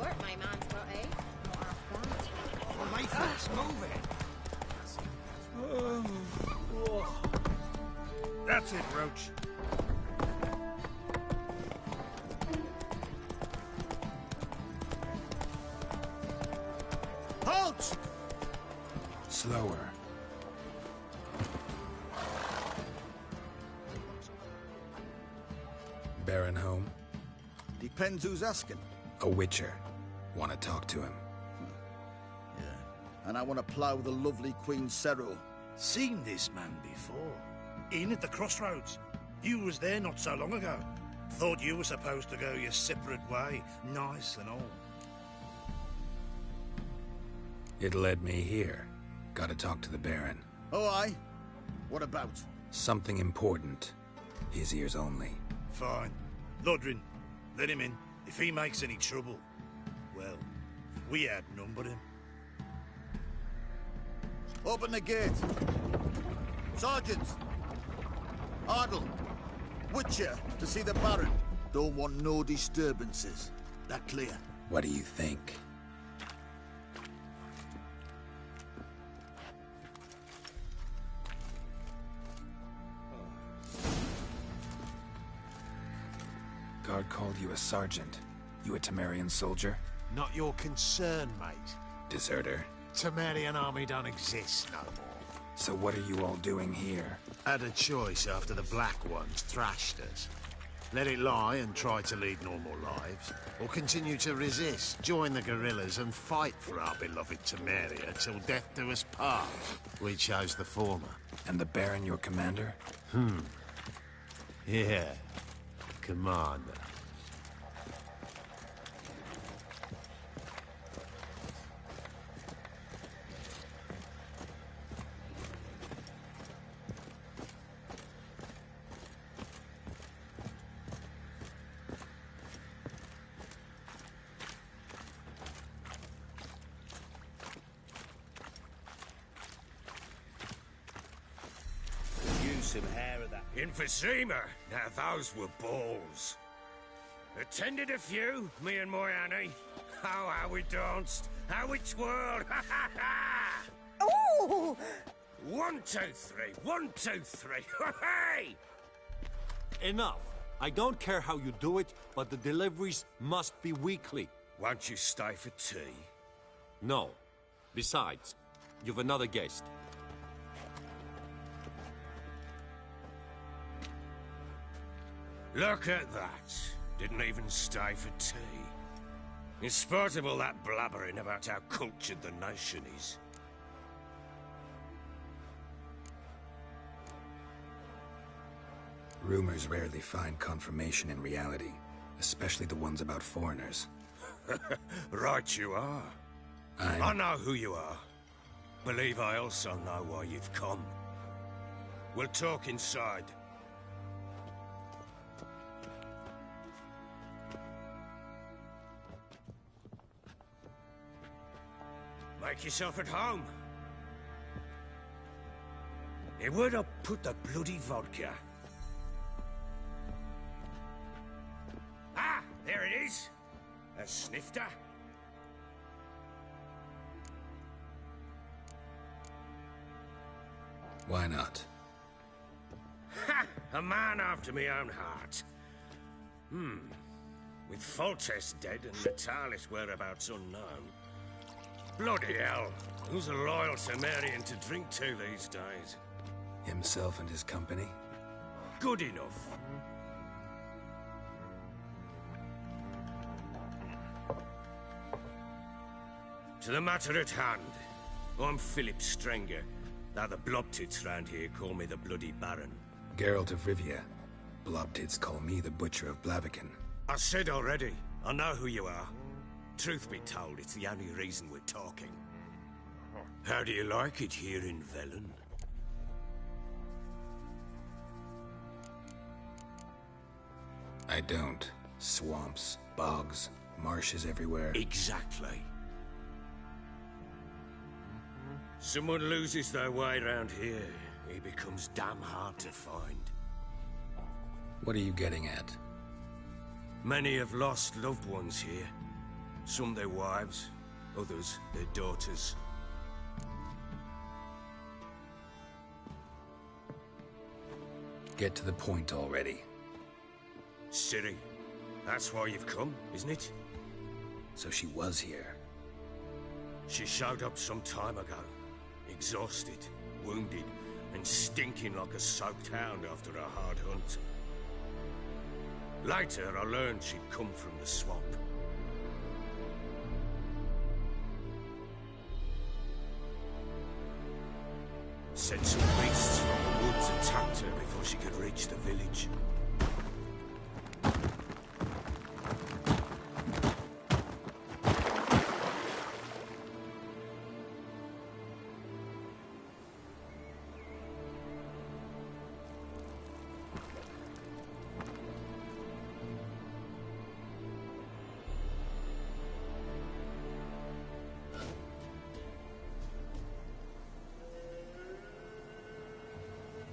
work my man's got, eh? Not half bad. Well, my foot's moving. That's it, Roach. Halt! Slower. Baron home? Depends who's asking. A witcher. Want to talk to him. Yeah. And I want to plough the lovely Queen Cero. Seen this man before. In at the crossroads. You was there not so long ago. Thought you were supposed to go your separate way, nice and all. It led me here. Gotta talk to the Baron. Oh, aye? What about? Something important. His ears only. Fine. Lodrin, let him in. If he makes any trouble, well, we outnumber him. Open the gate. Sergeants! Ardle! Witcher, to see the Baron. Don't want no disturbances. That clear? What do you think? Guard called you a sergeant. You a Temerian soldier? Not your concern, mate. Deserter. Temerian army don't exist no more. So what are you all doing here? Had a choice after the Black Ones thrashed us. Let it lie and try to lead normal lives, or continue to resist, join the guerrillas and fight for our beloved Temeria till death do us part. We chose the former. And the Baron your commander? Yeah. Commander. Some hair of that. Emphysema. Now those were balls. Attended a few, me and my Annie. Oh, how we danced, how we twirled. Ha ha ha! Oh! 1, 2, 3. 1, 2, 3. Hey! Enough. I don't care how you do it, but the deliveries must be weekly. Won't you stay for tea? No. Besides, you've another guest. Look at that. Didn't even stay for tea. In spite of all that blabbering about how cultured the nation is. Rumors rarely find confirmation in reality, especially the ones about foreigners. Right you are. I know who you are. Believe I also know why you've come. We'll talk inside. Make yourself at home. Hey, where'd I put the bloody vodka? Ah, there it is. A snifter. Why not? Ha! A man after my own heart. With Foltest dead and Natalis whereabouts unknown. Bloody hell. Who's a loyal Temerian to drink to these days? Himself and his company? Good enough. To the matter at hand. I'm Philip Strenger, though the blobtits round here call me the Bloody Baron. Geralt of Rivia. Blobtits call me the Butcher of Blaviken. I said already, I know who you are. Truth be told, it's the only reason we're talking. How do you like it here in Velen? I don't. Swamps, bogs, marshes everywhere. Exactly. Someone loses their way around here, he becomes damn hard to find. What are you getting at? Many have lost loved ones here. Some their wives, others their daughters. Get to the point already. Ciri, that's why you've come, isn't it? So she was here. She showed up some time ago, exhausted, wounded, and stinking like a soaked hound after a hard hunt. Later, I learned she'd come from the swamp. Said some beasts from the woods attacked her before she could reach the village.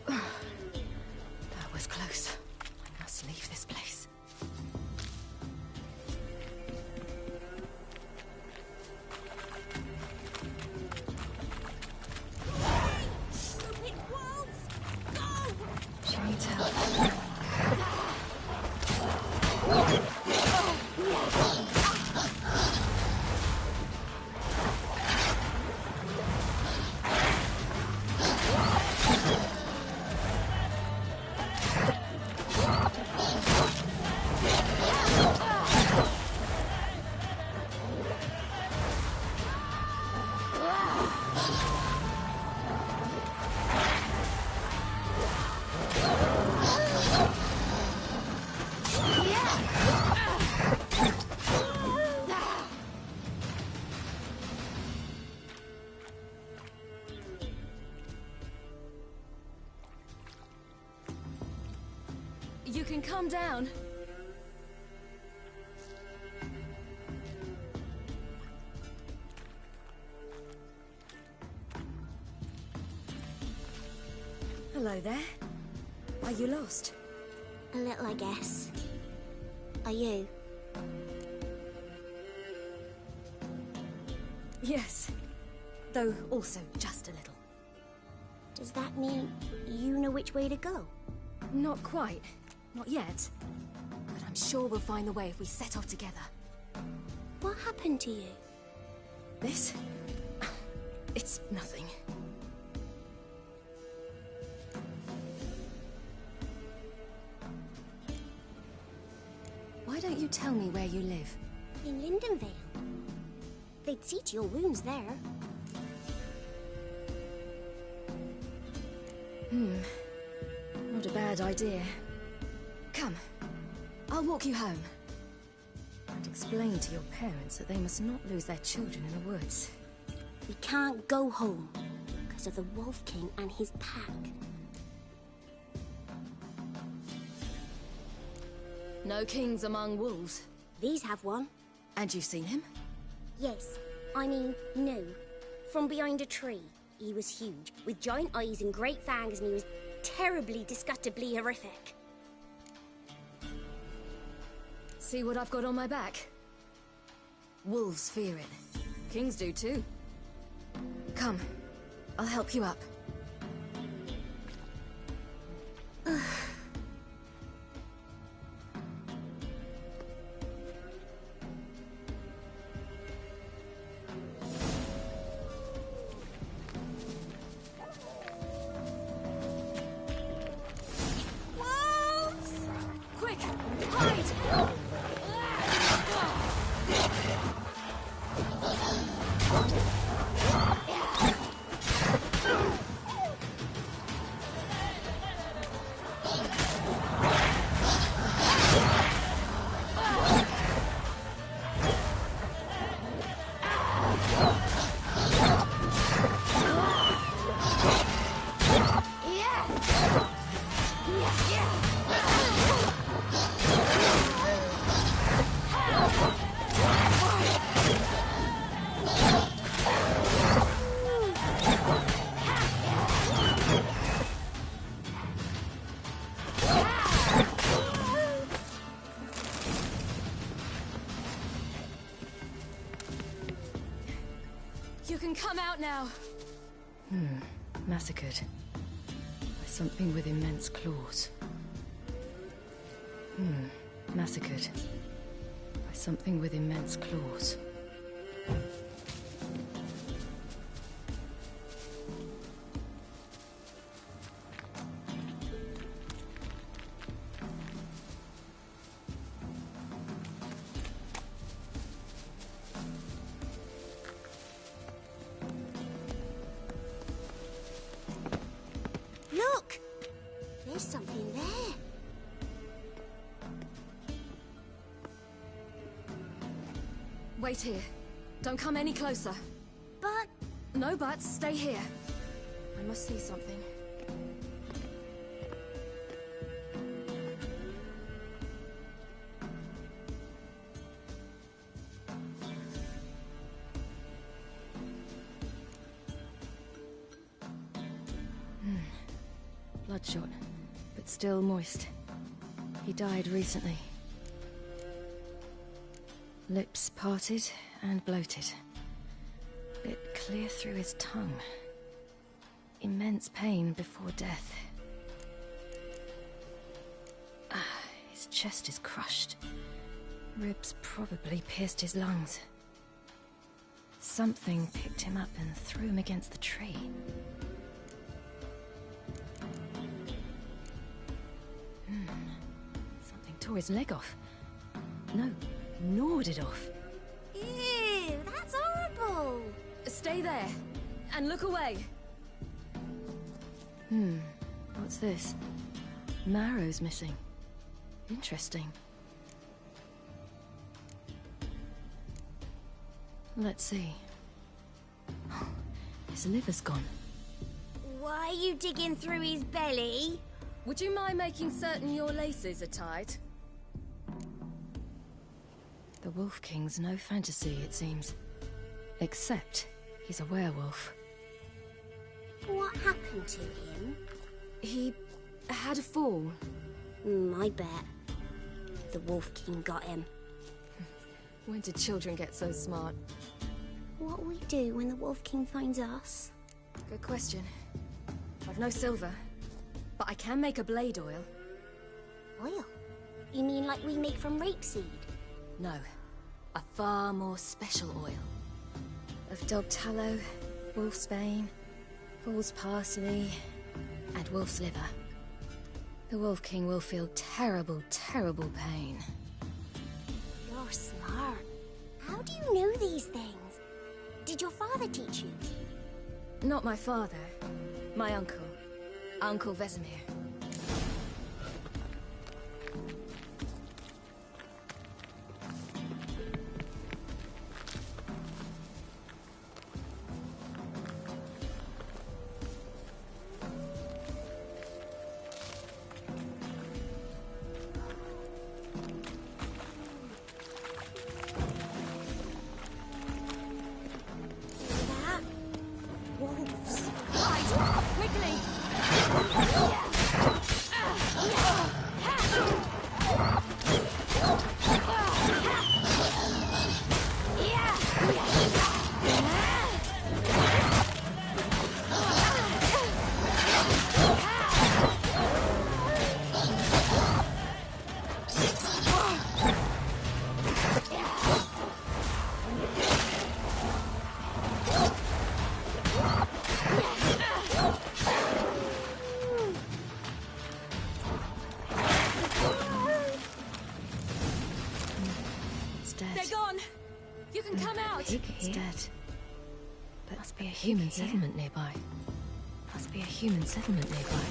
That was close. I must leave this place. Stupid wolves! Go! She needs help. You can calm down. Hello there. Are you lost? A little, I guess. Are you? Yes. Though also just a little. Does that mean you know which way to go? Not quite. Not yet. But I'm sure we'll find the way if we set off together. What happened to you? This? It's nothing. Why don't you tell me where you live? In Lindenvale. They'd see to your wounds there. Not a bad idea. Come. I'll walk you home. And explain to your parents that they must not lose their children in the woods. We can't go home because of the Wolf King and his pack. No kings among wolves. These have one. And you've seen him? Yes. I mean, no. From behind a tree. He was huge, with giant eyes and great fangs, and he was terribly, disgustingly horrific. See what I've got on my back? Wolves fear it. Kings do too. Come. I'll help you up. can come out now. Massacred. By something with immense claws. Massacred. By something with immense claws. Look! There's something there. Wait here. Don't come any closer. But... No buts. Stay here. I must see something. Bloodshot, but still moist. He died recently. Lips parted and bloated. Bit clear through his tongue. Immense pain before death. His chest is crushed. Ribs probably pierced his lungs. Something picked him up and threw him against the tree. Something tore his leg off. No, gnawed it off. Ew, that's horrible! Stay there, and look away. What's this? Marrow's missing. Interesting. Let's see. His liver's gone. Why are you digging through his belly? Would you mind making certain your laces are tied? The Wolf King's no fantasy, it seems. Except he's a werewolf. What happened to him? He had a fall. I bet. The Wolf King got him. When did children get so smart? What'll we do when the Wolf King finds us? Good question. I've no silver, but I can make a blade oil. Oil? You mean like we make from rapeseed? No, a far more special oil. Of dog tallow, wolf's bane, fool's parsley, and wolf's liver. The Wolf King will feel terrible, terrible pain. You're smart. How do you know these things? Did your father teach you? Not my father. My uncle. Uncle Vesemir. That? Wolves. Hide! Quickly! It's dead. They're gone! You can come out! It's dead. But must be a human settlement nearby. Must be a human settlement nearby.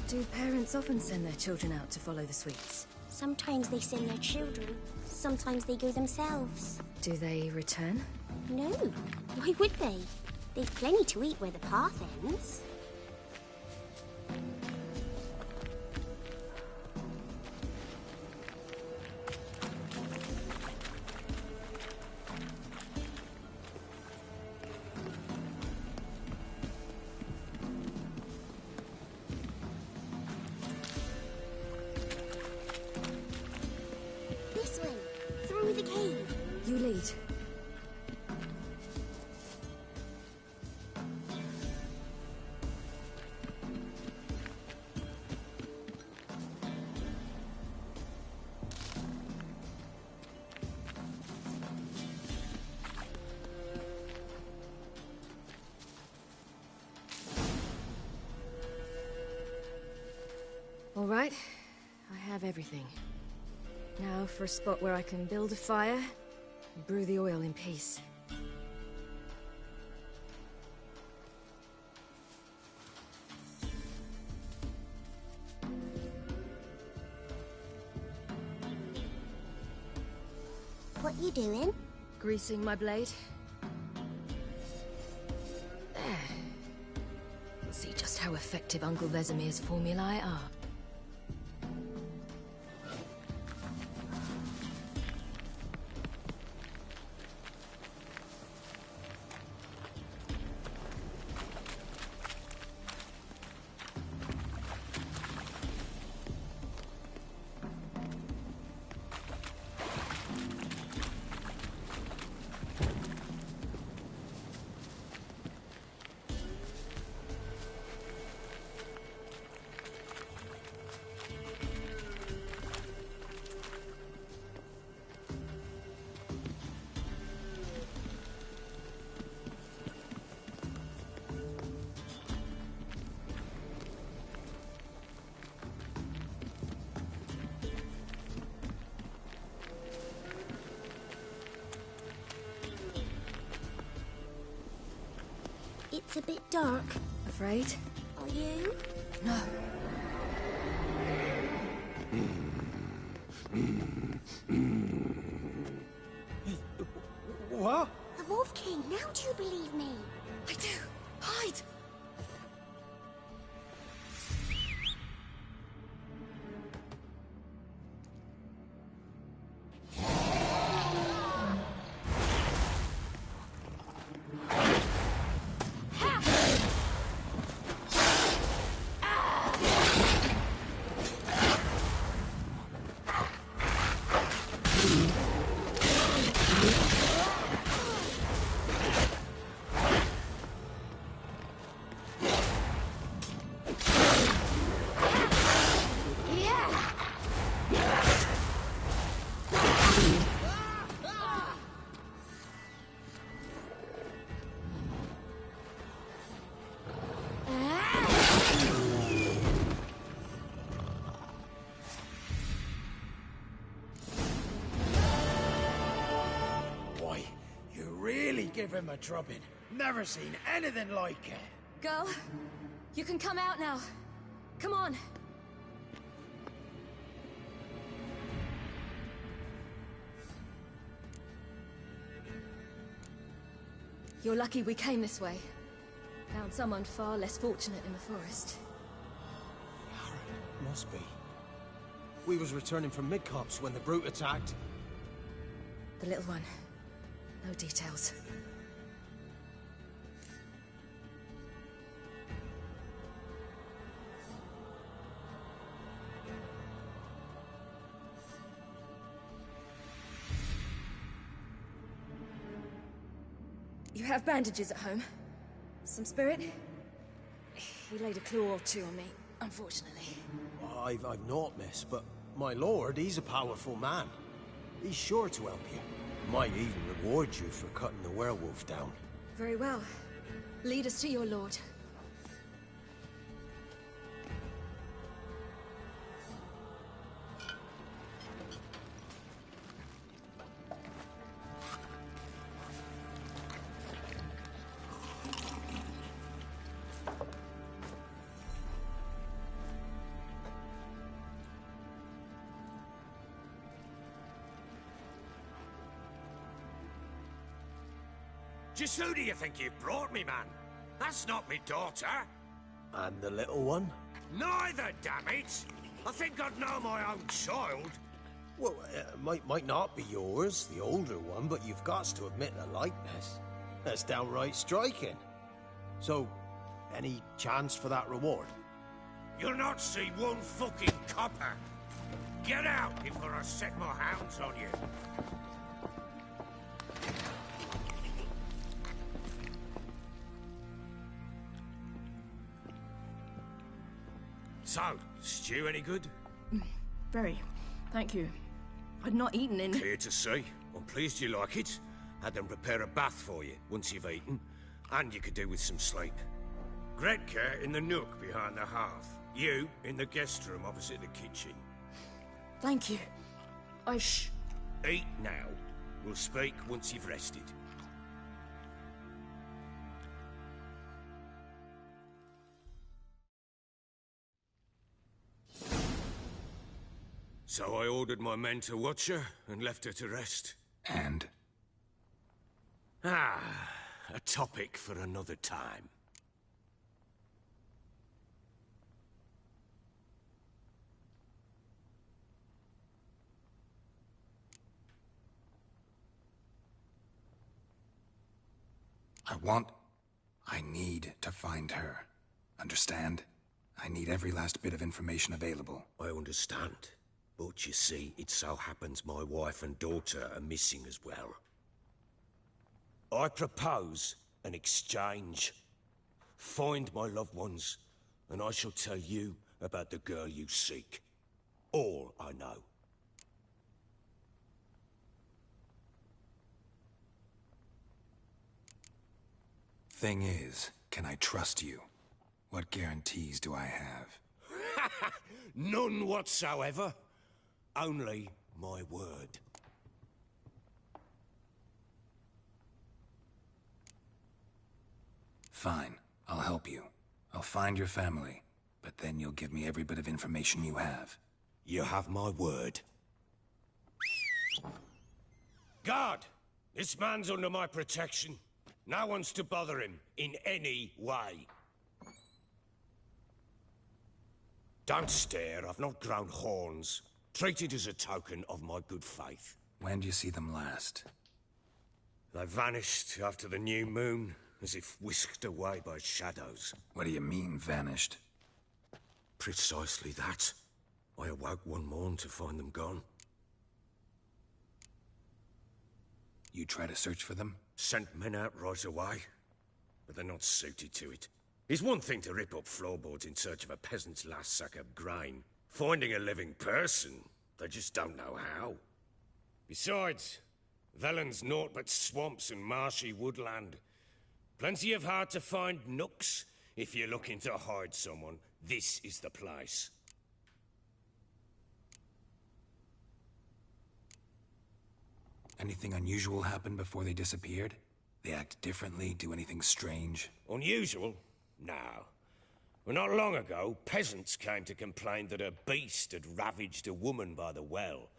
Do parents often send their children out to follow the sweets? Sometimes they send their children. Sometimes they go themselves. Do they return? No. Why would they? They've plenty to eat where the path ends. All right, I have everything. Now for a spot where I can build a fire and brew the oil in peace. What you doing? Greasing my blade. There. We'll see just how effective Uncle Vesemir's formulae are. It's a bit dark. Afraid? Are you? No. What? The Wolf King, now do you believe me? I do. Hide! Give him a drubbing. Never seen anything like it. Girl, you can come out now. Come on. You're lucky we came this way. Found someone far less fortunate in the forest. Aaron, must be. We was returning from Midcops when the brute attacked. The little one. No details. You have bandages at home? Some spirit? He laid a claw or two on me, unfortunately. I've not, miss, but my lord, he's a powerful man. He's sure to help you. Might even reward you for cutting the werewolf down. Very well. Lead us to your lord. Just who do you think you brought me, man? That's not me daughter. And the little one? Neither, damn it! I think I'd know my own child. Well, might not be yours, the older one, but you've got to admit the likeness. That's downright striking. So, any chance for that reward? You'll not see one fucking copper. Get out before I set my hounds on you. So, stew any good? Very. Thank you. I'd not eaten in... Clear to see. I'm pleased you like it. Had them prepare a bath for you once you've eaten. And you could do with some sleep. Gretka in the nook behind the hearth. You in the guest room opposite the kitchen. Thank you. Eat now. We'll speak once you've rested. So I ordered my men to watch her and left her to rest. And? A topic for another time. I need to find her. Understand? I need every last bit of information available. I understand. But you see, it so happens my wife and daughter are missing as well. I propose an exchange. Find my loved ones, and I shall tell you about the girl you seek. All I know. Thing is, can I trust you? What guarantees do I have? None whatsoever. Only my word. Fine, I'll help you. I'll find your family, but then you'll give me every bit of information you have. You have my word. Guard! This man's under my protection. No one's to bother him in any way. Don't stare, I've not grown horns. Treat it as a token of my good faith. When did you see them last? They vanished after the new moon, as if whisked away by shadows. What do you mean, vanished? Precisely that. I awoke one morn to find them gone. You try to search for them? Sent men out right away, but they're not suited to it. It's one thing to rip up floorboards in search of a peasant's last sack of grain. Finding a living person, they just don't know how. Besides, Velen's naught but swamps and marshy woodland. Plenty of hard-to-find nooks. If you're looking to hide someone, this is the place. Anything unusual happen before they disappeared? They act differently, do anything strange? Unusual? No. Well, not long ago, peasants came to complain that a beast had ravaged a woman by the well.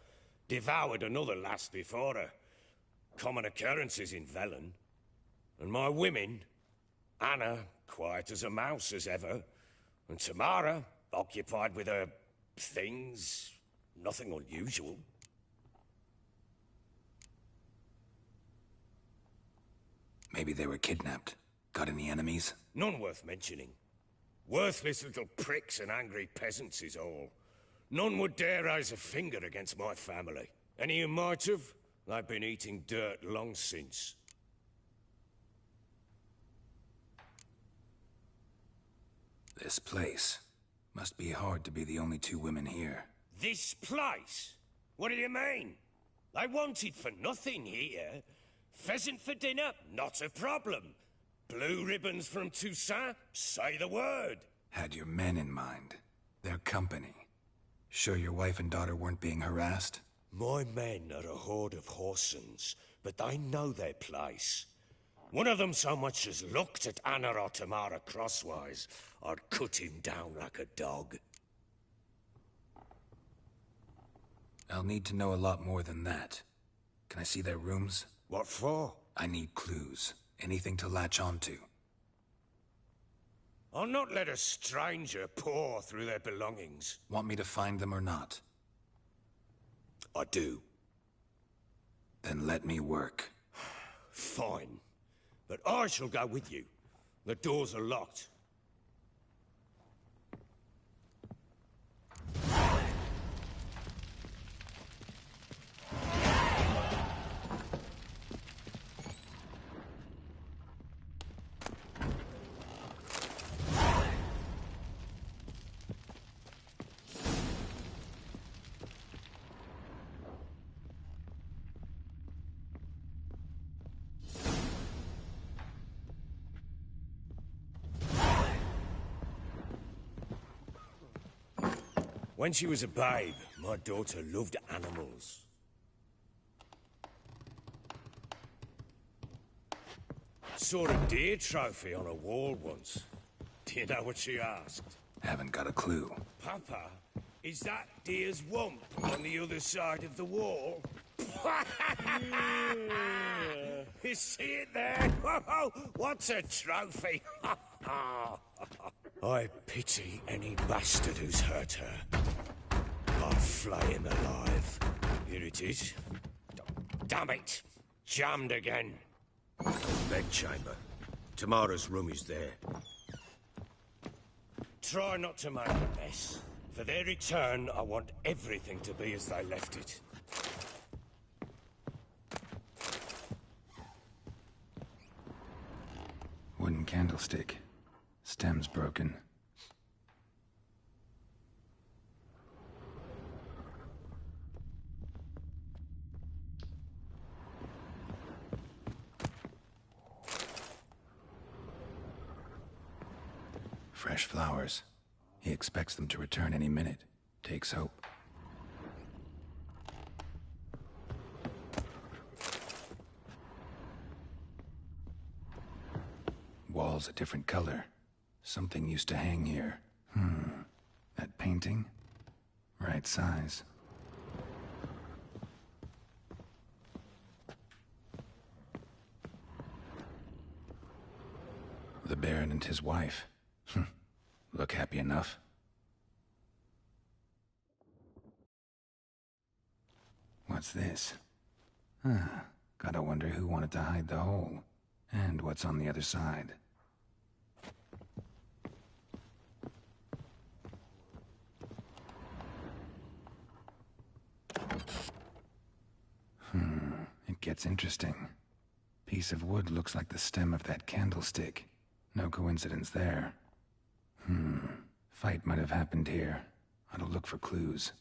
Devoured another lass before her. Common occurrences in Velen. And my women, Anna, quiet as a mouse as ever, and Tamara, occupied with her things, nothing unusual. Maybe they were kidnapped. Got any enemies? None worth mentioning. Worthless little pricks and angry peasants is all. None would dare raise a finger against my family. Any who might have, they've been eating dirt long since. This place. Must be hard to be the only two women here. This place? What do you mean? They wanted for nothing here. Pheasant for dinner? Not a problem. Blue ribbons from Toussaint? Say the word. Had your men in mind. Their company. Sure your wife and daughter weren't being harassed? My men are a horde of whoresons, but they know their place. One of them so much as looked at Anna or Tamara crosswise, I'd cut him down like a dog. I'll need to know a lot more than that. Can I see their rooms? What for? I need clues. Anything to latch onto. I'll not let a stranger pore through their belongings. Want me to find them or not? I do. Then let me work. Fine. But I shall go with you. The doors are locked. When she was a babe, my daughter loved animals. Saw a deer trophy on a wall once. Do you know what she asked? Haven't got a clue. Papa, is that deer's wump on the other side of the wall? You see it there? Whoa, what's a trophy? I pity any bastard who's hurt her. I'll flay him alive. Here it is. Damn it! Jammed again. Bedchamber. Tamara's room is there. Try not to make a mess. For their return, I want everything to be as they left it. Wooden candlestick. Stem's broken. Fresh flowers. He expects them to return any minute. Takes hope. Walls a different color. Something used to hang here. That painting? Right size. The Baron and his wife. Look happy enough. What's this? Gotta wonder who wanted to hide the hole. And what's on the other side. It gets interesting. Piece of wood looks like the stem of that candlestick. No coincidence there. Fight might have happened here. Ought to look for clues.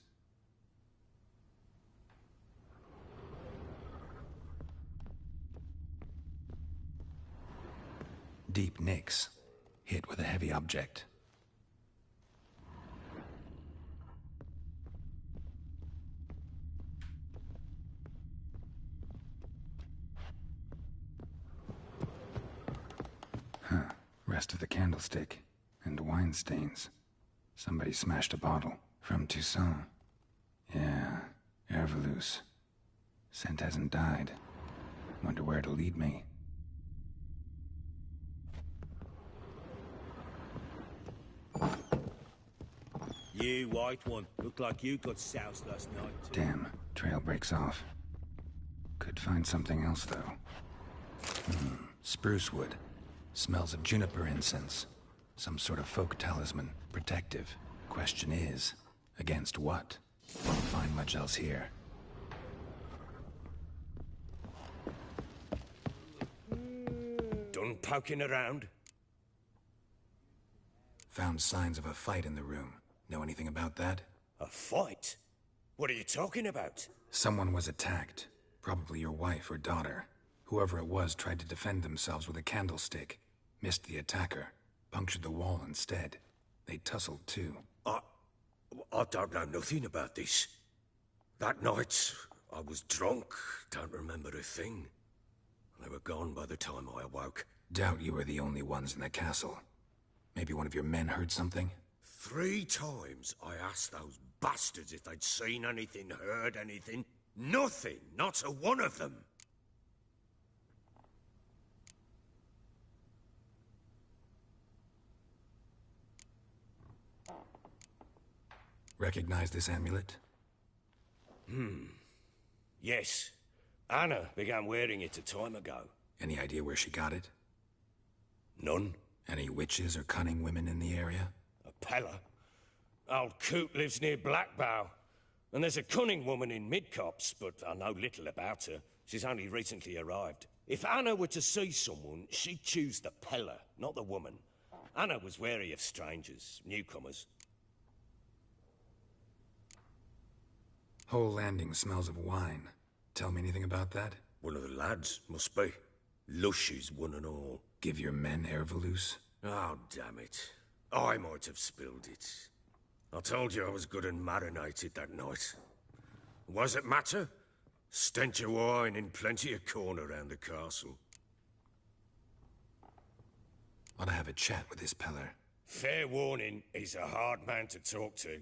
Deep nicks. Hit with a heavy object. Rest of the candlestick. And wine stains. Somebody smashed a bottle. From Toussaint. Yeah, Herveloos. Scent hasn't died. Wonder where it'll lead me. You, white one. Look like you got soused last night. Damn, trail breaks off. Could find something else, though. Spruce wood. Smells of juniper incense. Some sort of folk talisman. Protective. Question is, against what? Won't find much else here. Done poking around? Found signs of a fight in the room. Know anything about that? A fight? What are you talking about? Someone was attacked. Probably your wife or daughter. Whoever it was tried to defend themselves with a candlestick. Missed the attacker. Punctured the wall instead. They tussled too. I don't know nothing about this. That night, I was drunk. Don't remember a thing. They were gone by the time I awoke. Doubt you were the only ones in the castle. Maybe one of your men heard something? 3 times I asked those bastards if they'd seen anything, heard anything. Nothing. Not a one of them. Recognize this amulet? Yes. Anna began wearing it a time ago. Any idea where she got it? None. Any witches or cunning women in the area? A Pella. Old Coot lives near Blackbow. And there's a cunning woman in Midcopse, but I know little about her. She's only recently arrived. If Anna were to see someone, she'd choose the Pella, not the woman. Anna was wary of strangers, newcomers. Whole landing smells of wine. Tell me anything about that? One of the lads, must be. Lushes, one and all. Give your men Herveloos? Oh, damn it. I might have spilled it. I told you I was good and marinated that night. Was it matter? Stench of wine in plenty of corn around the castle. Ought to have a chat with this Peller. Fair warning, he's a hard man to talk to.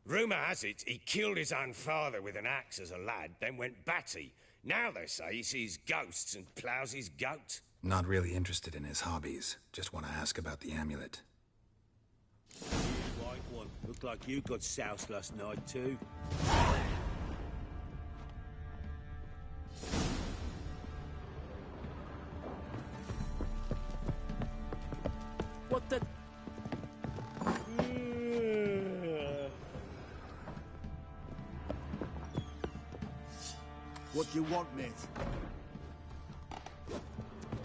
Rumour has it he killed his own father with an axe as a lad, then went batty. Now they say he sees ghosts and ploughs his goat. Not really interested in his hobbies. Just want to ask about the amulet. White one. Looked like you got soused last night, too. What the... What do you want, mate?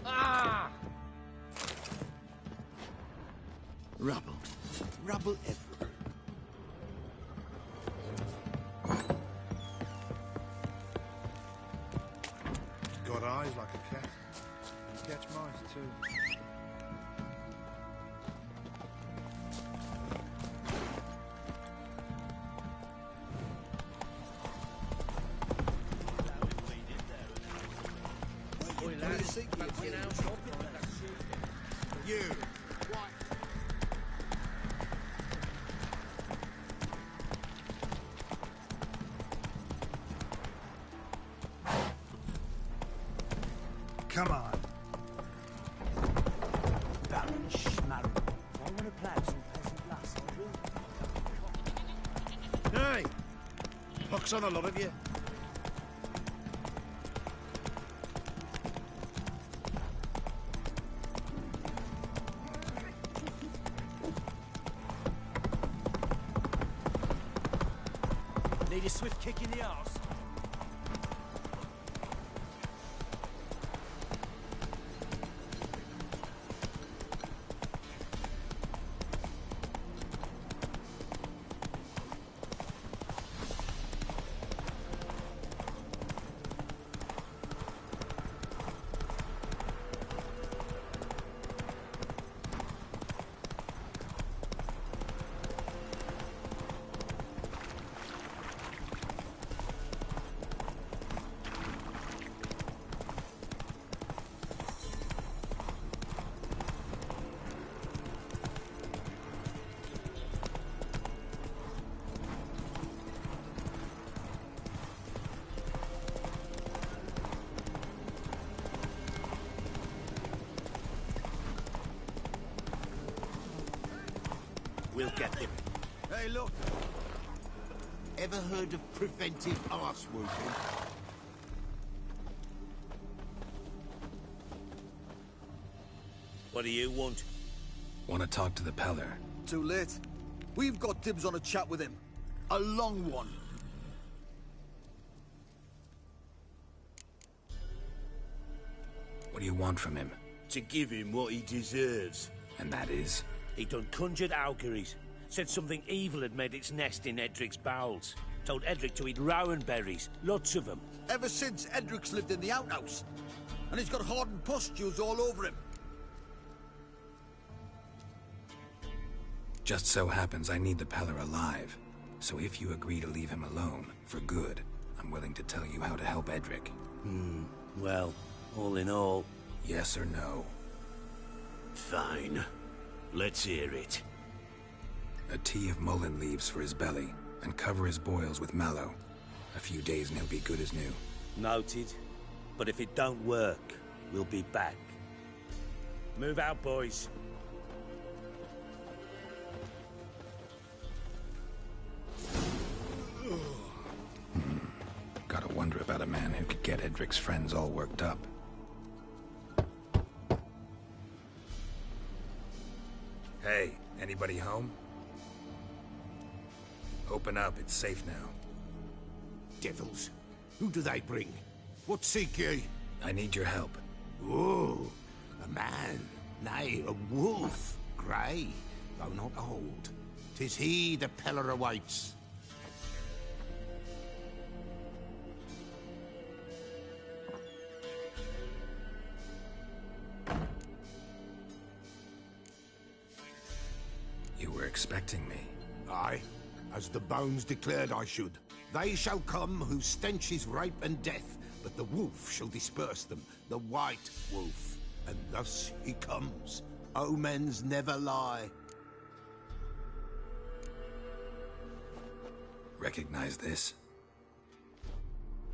Ah! Rubble. Rubble everywhere. Got eyes like a cat. Can catch mice too. You. Come on. Baron Schmarrow. I want to play some peasant lass, I do. Hey! Pox on the love of you. Need a swift kick in the arse. We'll get him. Hey, look. Ever heard of preventive arse whooping? What do you want? Want to talk to the Peller. Too late. We've got dibs on a chat with him. A long one. What do you want from him? To give him what he deserves. And that is? He done conjured auguries. Said something evil had made its nest in Edric's bowels. Told Edric to eat rowan berries. Lots of them. Ever since Edric's lived in the outhouse. And he's got hardened pustules all over him. Just so happens I need the Peller alive. So if you agree to leave him alone, for good, I'm willing to tell you how to help Edric. Well, all in all... Yes or no? Fine. Let's hear it. A tea of mullein leaves for his belly, and cover his boils with mallow. A few days and he'll be good as new. Noted. But if it don't work, we'll be back. Move out, boys. Gotta wonder about a man who could get Edric's friends all worked up. Hey, anybody home? Open up, it's safe now. Devils. Who do they bring? What seek ye? I need your help. Oh, a man. Nay, a wolf. Grey, though not old. 'Tis he the Peller awaits. You were expecting me. Aye. as the bones declared I should. They shall come whose stench is rape and death, but the wolf shall disperse them, the white wolf. And thus he comes. Omens never lie. Recognize this?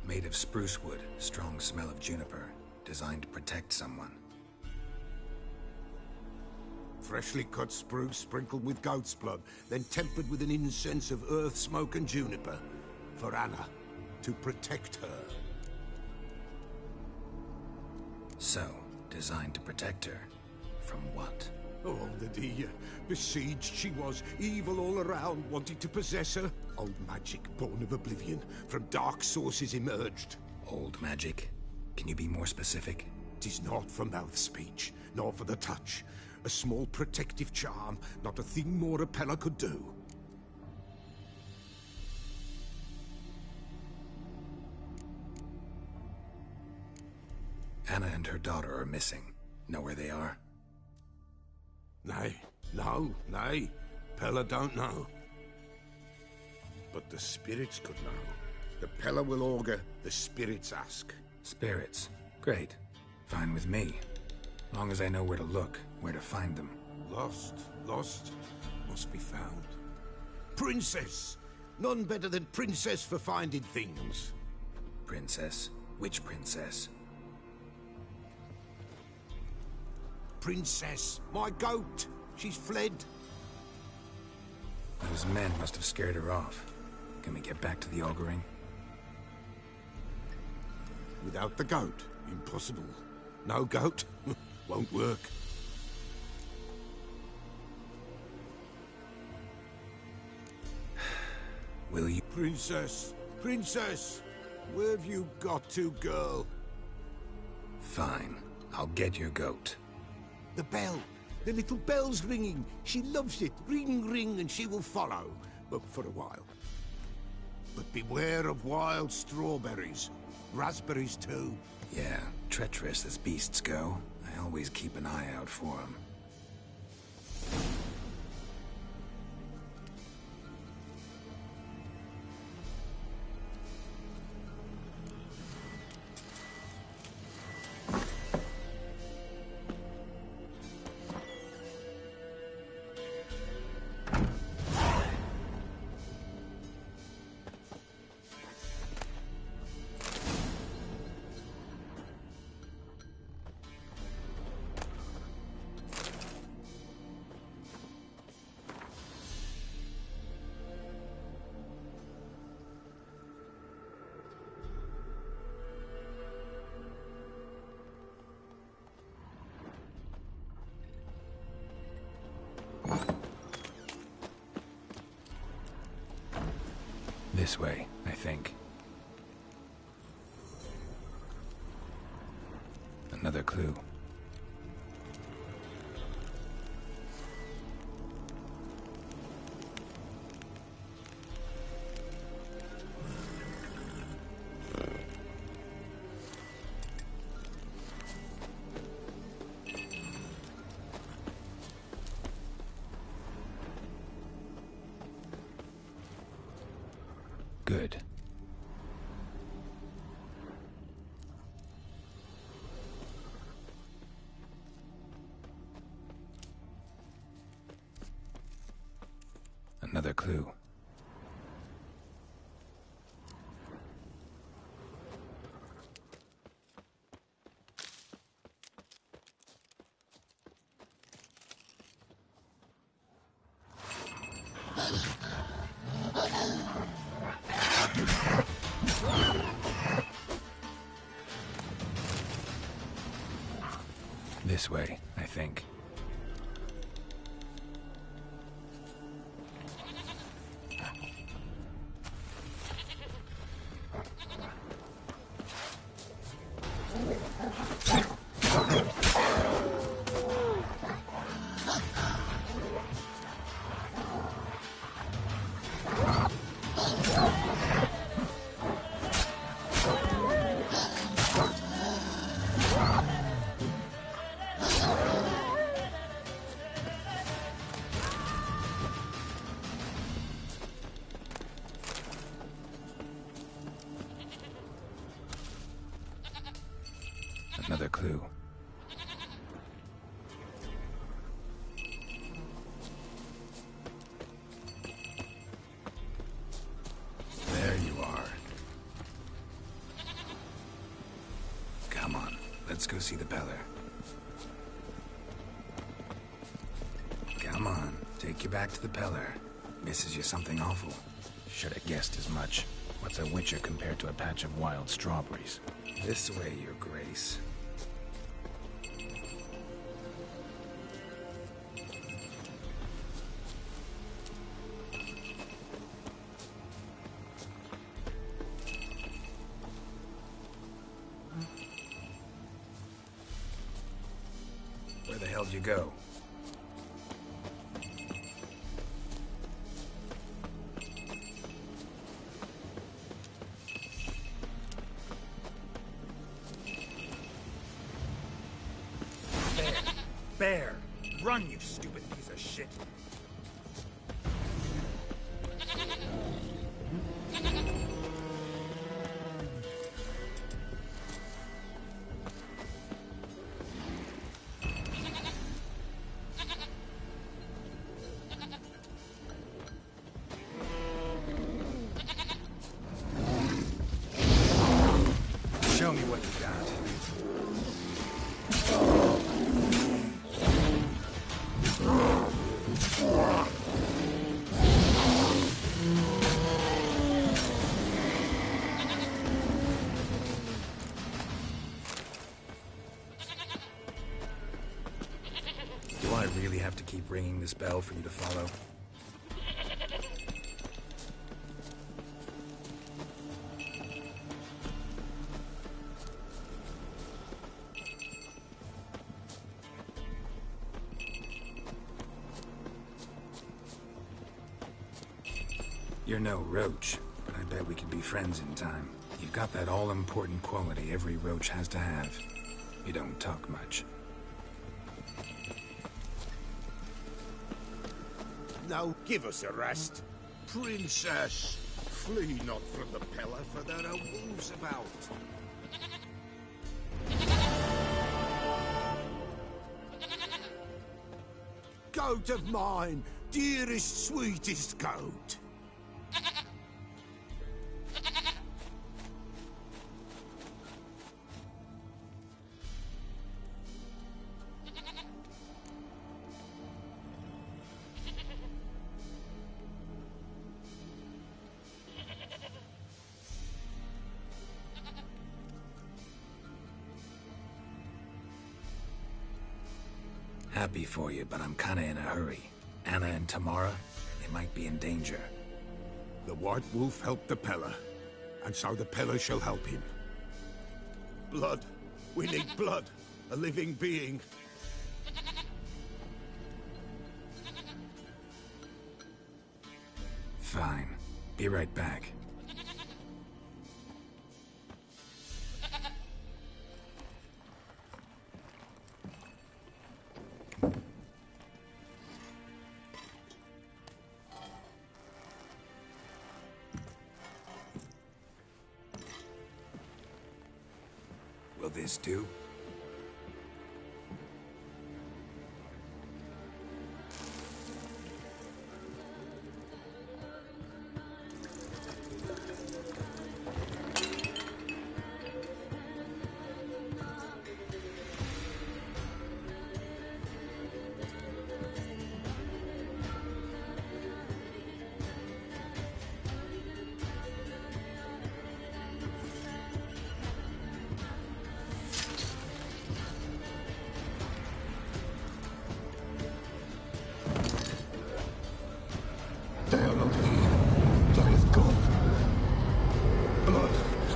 Made of spruce wood, strong smell of juniper, designed to protect someone. Freshly cut spruce sprinkled with goat's blood, then tempered with an incense of earth, smoke and juniper. For Anna, to protect her. So, designed to protect her. From what? Oh, besieged she was, evil all around, wanted to possess her. Old magic born of oblivion, from dark sources emerged. Old magic? Can you be more specific? 'Tis not for mouth speech, nor for the touch. A small protective charm, not a thing more a Pella could do. Anna and her daughter are missing. Know where they are? Nay. Pella don't know. But the spirits could know. The Pella will augur, the spirits ask. Spirits? Great. Fine with me. Long as I know where to look, where to find them. Lost, must be found. Princess! None better than Princess for finding things. Princess? Which princess? Princess, my goat! She's fled. Those men must have scared her off. Can we get back to the auguring? Without the goat, impossible. No goat, won't work. Will you? Princess! Where have you got to, girl? Fine. I'll get your goat. The bell! The little bell's ringing. She loves it. Ring, ring, and she will follow. But for a while. But beware of wild strawberries. Raspberries, too. Yeah, treacherous as beasts go. I always keep an eye out for them. This way, I think. Another clue. Good. Another clue. This way, I think. another clue. There you are. Come on, let's go see the Peller. Come on, take you back to the Peller. Misses you something awful. Should have guessed as much. What's a witcher compared to a patch of wild strawberries? This way, Your Grace. Where the hell did you go? Bear! Run, you stupid piece of shit! Show me what you got. Do I really have to keep ringing this bell for you to follow? You're no roach, but I bet we could be friends in time. You've got that all-important quality every roach has to have. You don't talk much. Now give us a rest. Princess, flee not from the Peller, for there are wolves about. Goat of mine, dearest, sweetest goat. Happy for you, but I'm kinda in a hurry. Anna and Tamara, they might be in danger. The White Wolf helped the Peller, and so the Peller shall help him. Blood. We need blood. A living being. Fine. Be right back. Will this do?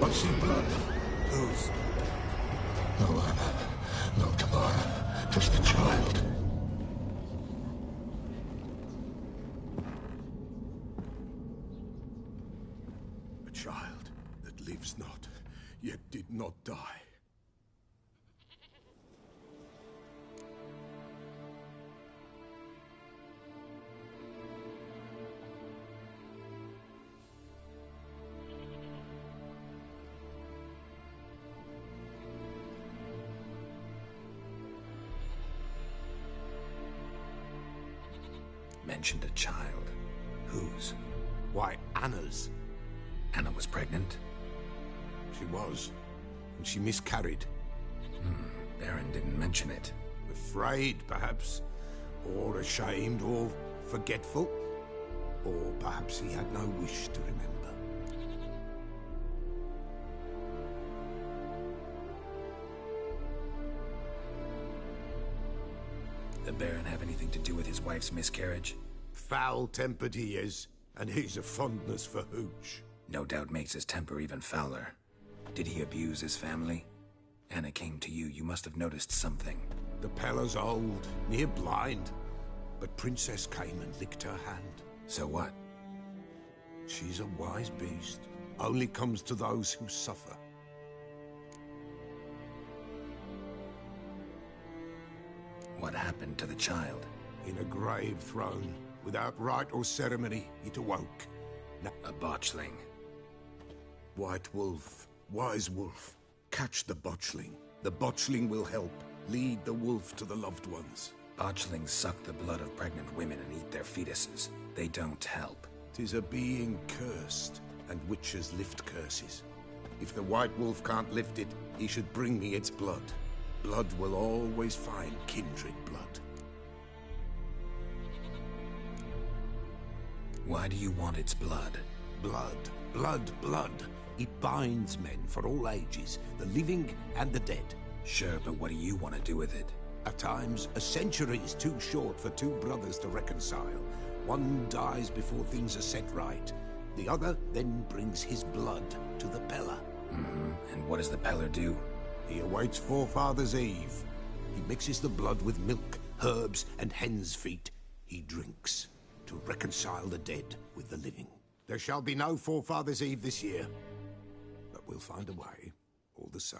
I see blood. Whose? No Anna, no Tamara, just the child. A child that lives not, yet did not die. mentioned a child. Whose? Why, Anna's. Anna was pregnant? She was. And she miscarried. Baron didn't mention it. Afraid, perhaps. Or ashamed, or forgetful. Or perhaps he had no wish to remember. The Baron have anything to do with his wife's miscarriage? Foul-tempered he is, and he's a fondness for hooch. No doubt makes his temper even fouler. Did he abuse his family? Anna came to you. You must have noticed something. The Pella's old, near blind. But Princess came and licked her hand. So what? She's a wise beast. Only comes to those who suffer. What happened to the child? In a grave thrown. Without rite or ceremony, it awoke. A botchling. White wolf, wise wolf. Catch the botchling. The botchling will help. Lead the wolf to the loved ones. Botchlings suck the blood of pregnant women and eat their fetuses. They don't help. 'Tis a being cursed, and witches lift curses. If the white wolf can't lift it, he should bring me its blood. Blood will always find kindred blood. Why do you want its blood? Blood, blood, blood. It binds men for all ages, the living and the dead. Sure, but what do you want to do with it? At times, a century is too short for two brothers to reconcile. One dies before things are set right. The other then brings his blood to the Pella. And what does the Peller do? He awaits Forefathers' Eve. He mixes the blood with milk, herbs, and hen's feet. He drinks to reconcile the dead with the living. There shall be no Forefathers' Eve this year. But we'll find a way, all the same.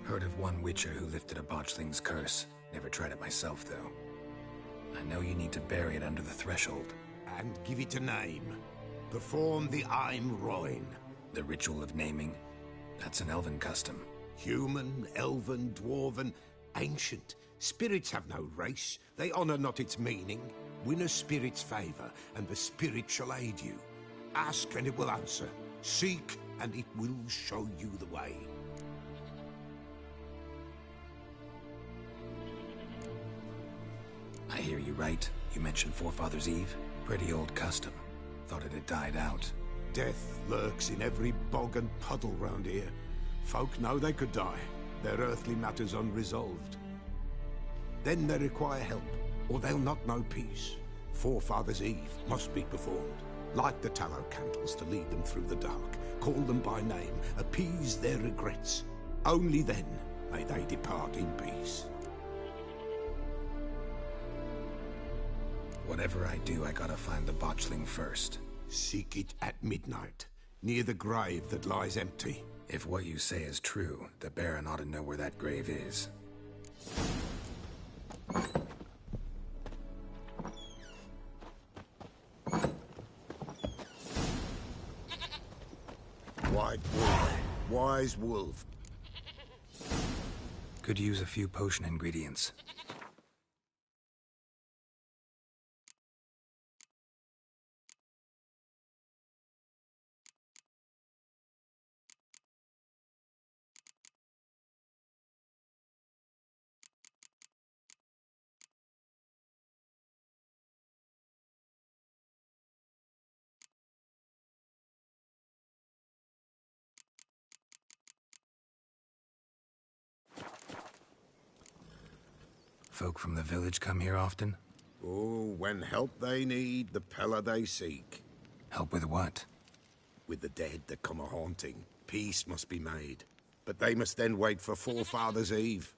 Heard of one witcher who lifted a botchling's curse. Never tried it myself, though. I know you need to bury it under the threshold. And give it a name. Perform the Aim Roin. The ritual of naming? That's an elven custom. Human, elven, dwarven, ancient. Spirits have no race. They honor not its meaning. Win a spirit's favor, and the spirit shall aid you. Ask, and it will answer. Seek, and it will show you the way. I hear you right. You mentioned Forefathers' Eve? Pretty old custom. Thought it had died out. Death lurks in every bog and puddle round here. Folk know they could die, their earthly matters unresolved. Then they require help, or they'll not know peace. Forefathers' Eve must be performed. Light the tallow candles to lead them through the dark. Call them by name, appease their regrets. Only then may they depart in peace. Whatever I do, I gotta find the botchling first. Seek it at midnight, near the grave that lies empty. If what you say is true, the Baron ought to know where that grave is. White wolf, wise wolf. Could use a few potion ingredients. Folk from the village come here often? Oh, when help they need, the Pella they seek. Help with what? With the dead that come a-haunting. Peace must be made. But they must then wait for Forefathers' Eve.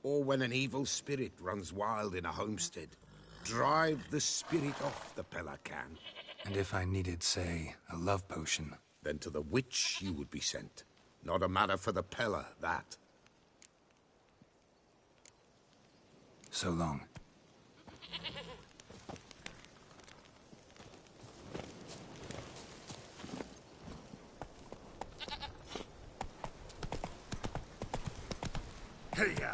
Or when an evil spirit runs wild in a homestead. Drive the spirit off, the Pella can. And if I needed, say, a love potion? Then to the witch you would be sent. Not a matter for the Pella, that. So long. Here you go.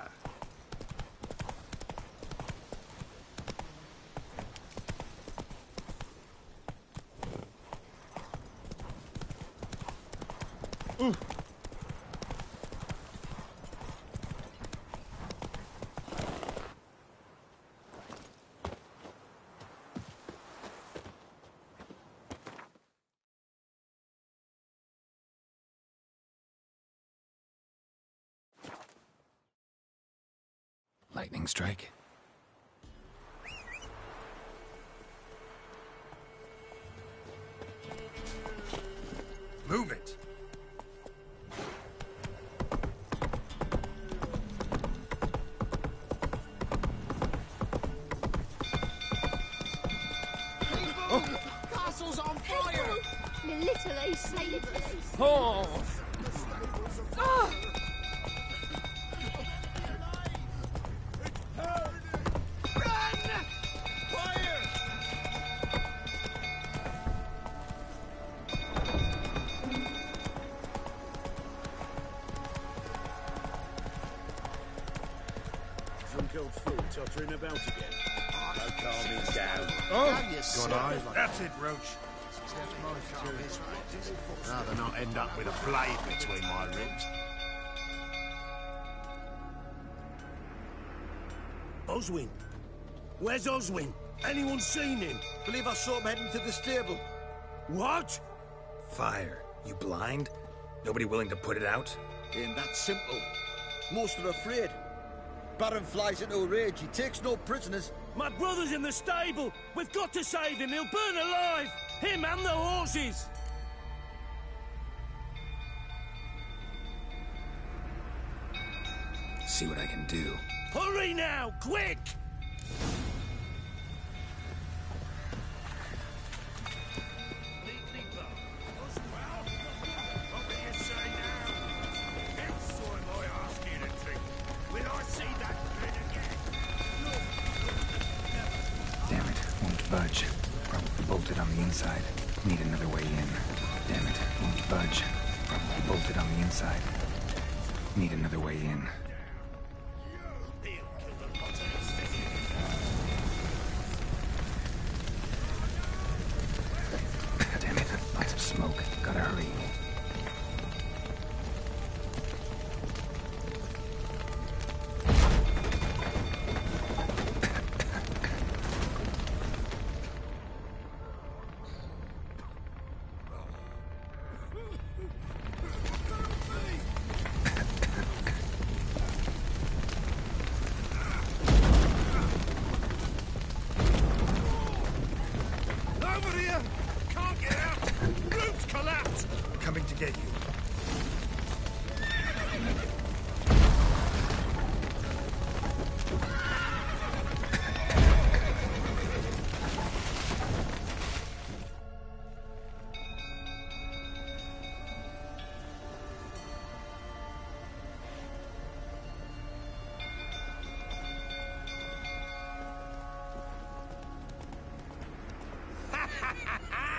Lightning strike. Move it. Castle's on fire! My little ace savers. Oh! Drunk old fool tottering about again. No calming down. Good eyes. That's it, Roach. Rather not end up with a blade between my ribs. Oswin? Where's Oswin? Anyone seen him? Believe I saw him heading to the stable. What? Fire. You blind? Nobody willing to put it out? Ain't that simple. Most are afraid. Baron flies into a rage. He takes no prisoners. My brother's in the stable. We've got to save him. He'll burn alive. Him and the horses. See what I can do. Hurry now, quick! Damn it, won't budge. Probably bolted on the inside. Need another way in. Damn it, won't budge. Probably bolted on the inside. Need another way in. Damn it, lots of smoke. Gotta hurry. Over here! Can't get out! Roof's collapsed! Coming to get you.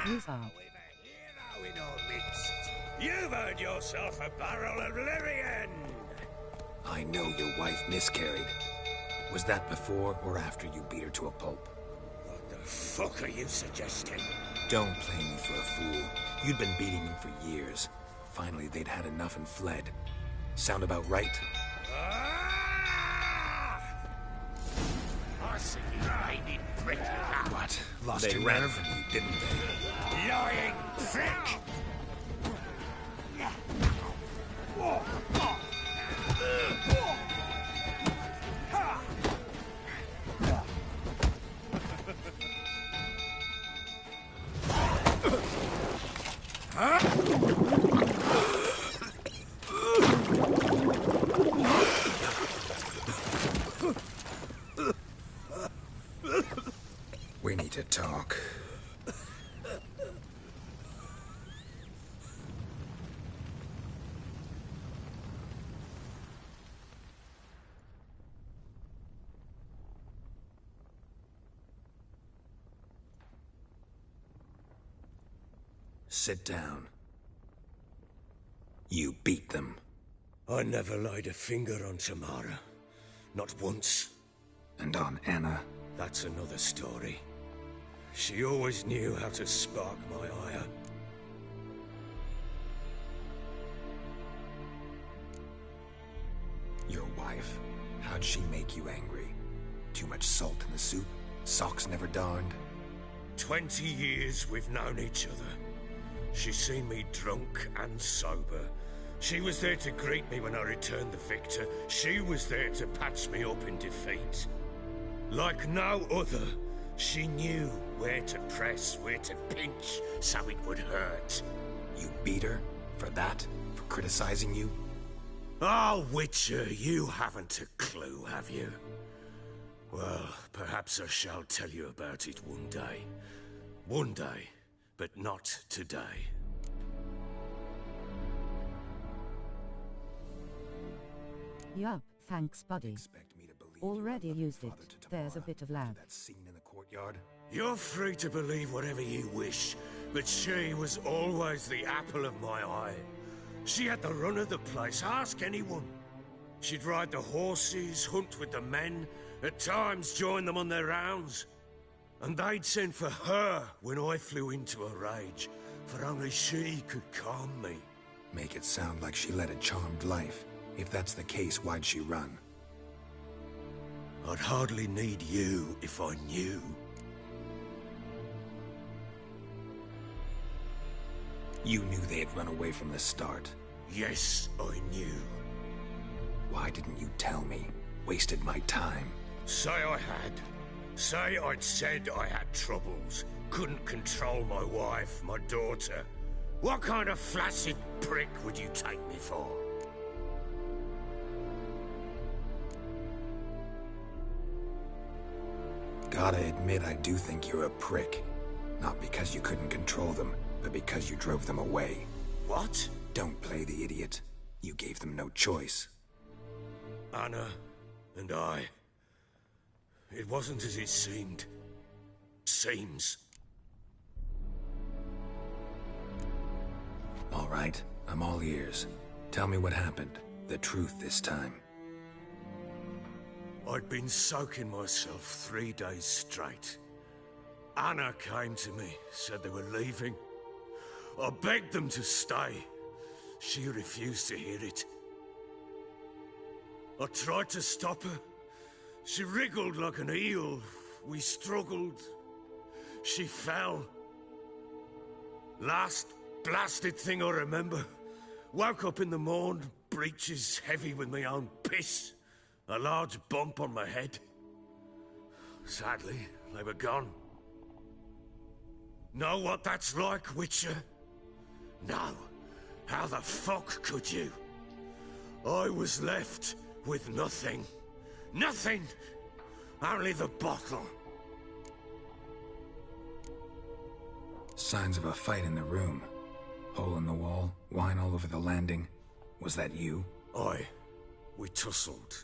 We've a hero in our midst. You've earned yourself a barrel of Lyrian. I know your wife miscarried. Was that before or after you beat her to a pulp? What the fuck are you suggesting? Don't play me for a fool. You'd been beating them for years. Finally, they'd had enough and fled. Sound about right? I see you hated prick. What? Lost your ran from you, didn't they? Lying prick! We need to talk. Sit down. You beat them. I never laid a finger on Tamara. Not once. And on Anna? That's another story. She always knew how to spark my ire. Your wife, how'd she make you angry? Too much salt in the soup? Socks never darned? 20 years we've known each other. She's seen me drunk and sober. She was there to greet me when I returned the victor. She was there to patch me up in defeat. Like no other, she knew where to press, where to pinch, so it would hurt. You beat her? For that? For criticizing you? Oh, Witcher, you haven't a clue, have you? Well, perhaps I shall tell you about it one day. One day, but not today. Yup, thanks, buddy. Already used it. There's a bit of lag. That scene in the courtyard? You're free to believe whatever you wish, but she was always the apple of my eye. She had the run of the place, ask anyone. She'd ride the horses, hunt with the men, at times join them on their rounds. And they'd send for her when I flew into a rage, for only she could calm me. Make it sound like she led a charmed life. If that's the case, why'd she run? I'd hardly need you if I knew. You knew they had run away from the start. Yes, I knew. Why didn't you tell me? Wasted my time. Say I had. Say I'd said I had troubles. Couldn't control my wife, my daughter. What kind of flaccid prick would you take me for? Gotta admit, I do think you're a prick. Not because you couldn't control them, but because you drove them away. What? Don't play the idiot. You gave them no choice. Anna and I... It wasn't as it seemed. Seems. All right, I'm all ears. Tell me what happened. The truth this time. I'd been soaking myself 3 days straight. Anna came to me, said they were leaving. I begged them to stay. She refused to hear it. I tried to stop her. She wriggled like an eel. We struggled. She fell. Last blasted thing I remember. Woke up in the morn, breeches heavy with my own piss. A large bump on my head. Sadly, they were gone. Know what that's like, Witcher? No. How the fuck could you? I was left with nothing. Nothing! Only the bottle. Signs of a fight in the room. Hole in the wall, wine all over the landing. Was that you? We tussled.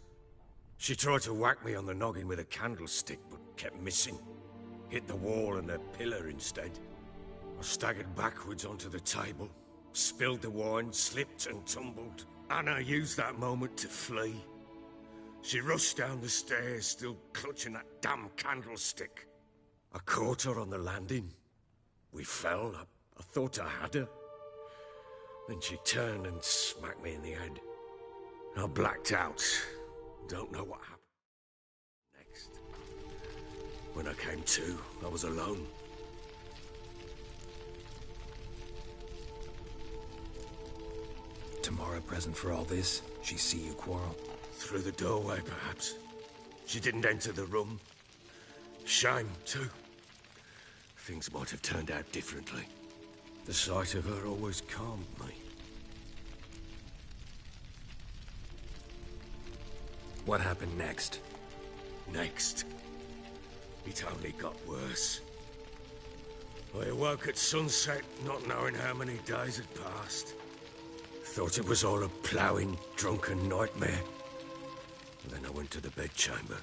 She tried to whack me on the noggin with a candlestick, but kept missing. Hit the wall and a pillar instead. I staggered backwards onto the table, spilled the wine, slipped and tumbled. Anna used that moment to flee. She rushed down the stairs, still clutching that damn candlestick. I caught her on the landing. We fell. I thought I had her. Then she turned and smacked me in the head. I blacked out. Don't know what happened next. When I came to, I was alone. Tamara present for all this? She see you quarrel? Through the doorway, perhaps. She didn't enter the room. Shame, too. Things might have turned out differently. The sight of her always calmed me. What happened next? Next? It only got worse. I awoke at sunset, not knowing how many days had passed. Thought it was all a ploughing, drunken nightmare. And then I went to the bedchamber,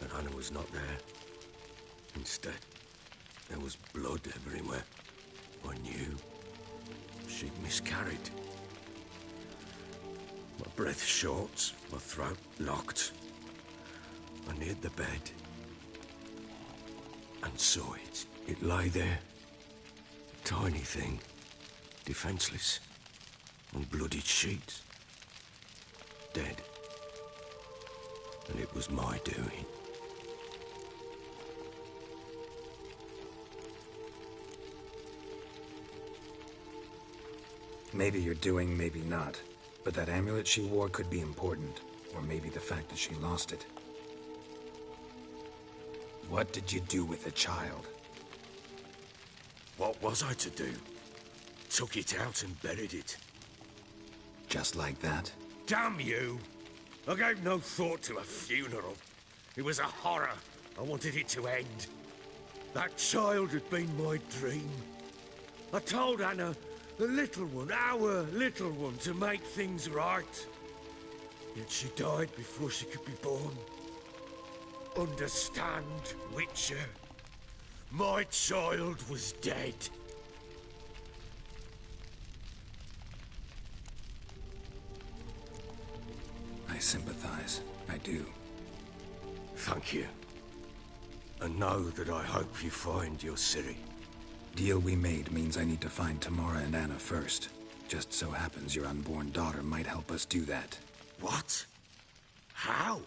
and Anna was not there. Instead, there was blood everywhere. I knew she'd miscarried. My breath short, my throat locked. I neared the bed and saw it. It lay there, a tiny thing, defenseless, on bloodied sheets, dead. And it was my doing. Maybe you're doing, maybe not. But that amulet she wore could be important. Or maybe the fact that she lost it. What did you do with the child? What was I to do? Took it out and buried it. Just like that? Damn you! I gave no thought to a funeral. It was a horror. I wanted it to end. That child had been my dream. I told Anna, the little one, our little one, to make things right. Yet she died before she could be born. Understand, Witcher? My child was dead. I sympathize. I do. Thank you. And know that I hope you find your Ciri. Deal we made means I need to find Tamara and Anna first. Just so happens your unborn daughter might help us do that. What? How?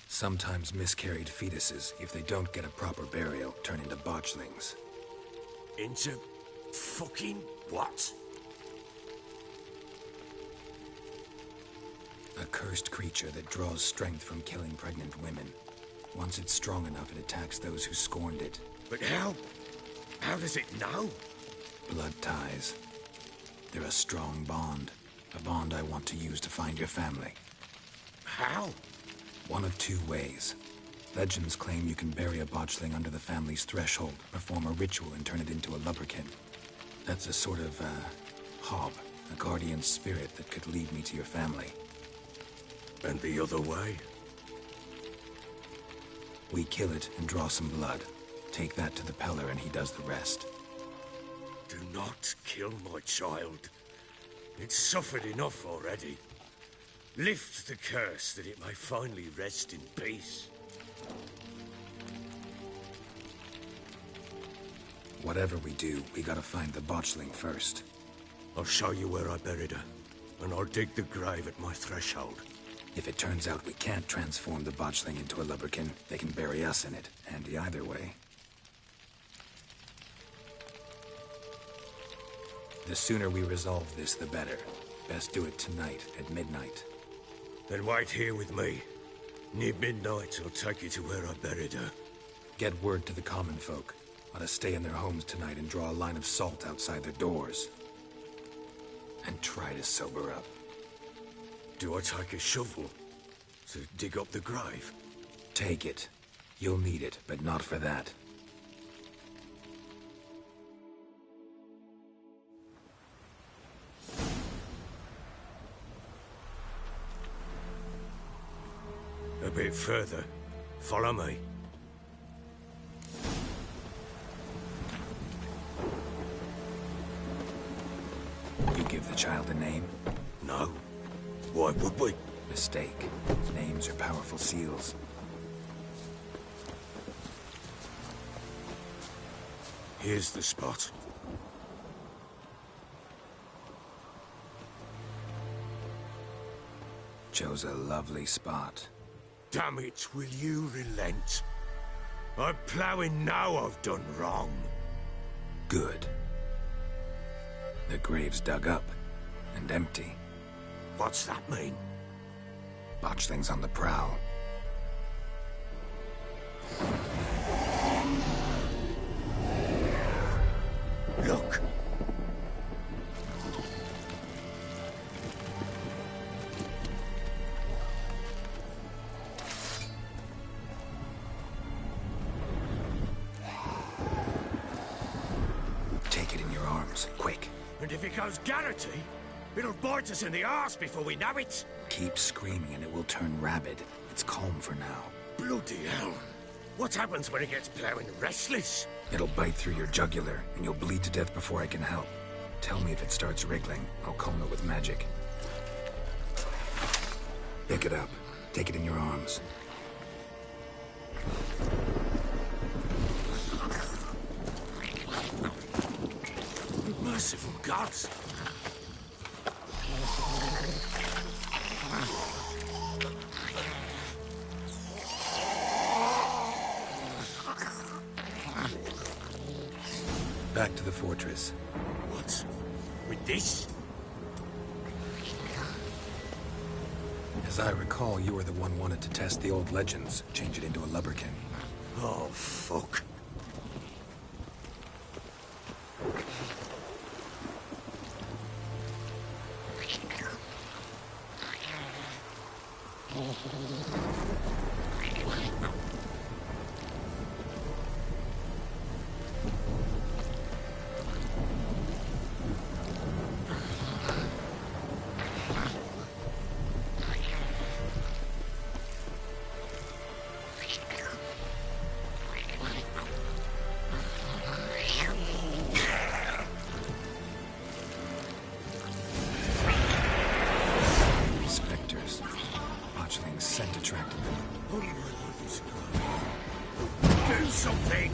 Sometimes miscarried fetuses, if they don't get a proper burial, turn into botchlings. Into fucking what? A cursed creature that draws strength from killing pregnant women. Once it's strong enough, it attacks those who scorned it. But how? How does it know? Blood ties. They're a strong bond. A bond I want to use to find your family. How? One of two ways. Legends claim you can bury a botchling under the family's threshold, perform a ritual, and turn it into a lubberkin. That's a sort of, hob, a guardian spirit that could lead me to your family. And the other way? We kill it and draw some blood. Take that to the Peller and he does the rest. Do not kill my child. It's suffered enough already. Lift the curse that it may finally rest in peace. Whatever we do, we gotta find the botchling first. I'll show you where I buried her, and I'll dig the grave at my threshold. If it turns out we can't transform the botchling into a lubberkin, they can bury us in it. Handy either way. The sooner we resolve this, the better. Best do it tonight, at midnight. Then wait here with me. Near midnight, I'll take you to where I buried her. Get word to the common folk. Ought to stay in their homes tonight and draw a line of salt outside their doors. And try to sober up. Do I take a shovel to dig up the grave? Take it. You'll need it, but not for that. A bit further. Follow me. You give the child a name? No. Why would we? Mistake. Names are powerful seals. Here's the spot. Chose a lovely spot. Damn it, will you relent? I'm ploughing now I've done wrong. Good. The grave's dug up and empty. What's that mean? Botchling's on the prowl. Look! Take it in your arms, quick. And if it goes Garrity, it'll bite us in the arse before we know it. Keep screaming and it will turn rabid. It's calm for now. Bloody hell. What happens when it gets ploughing restless? It'll bite through your jugular, and you'll bleed to death before I can help. Tell me if it starts wriggling. I'll calm it with magic. Pick it up. Take it in your arms. Merciful gods! Back to the fortress. What? With this? As I recall, you were the one wanted to test the old legends, change it into a lubberkin. Oh, fuck. Spectres. Botchling's scent attracted them. Do something!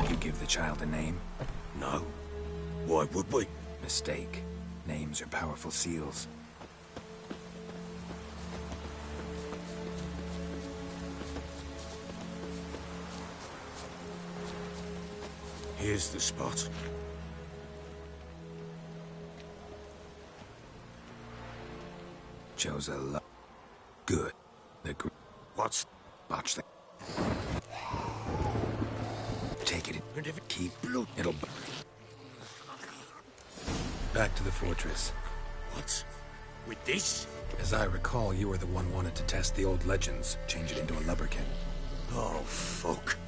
You give the child a name? No. Why would we? Mistake. Names are powerful seals. Here's the spot. Chose a good. What's Botchling. Take it. And if it Keep blue. It'll. Back to the fortress. What? With this? As I recall, you were the one wanted to test the old legends, change it into a lubberkin. Oh, fuck.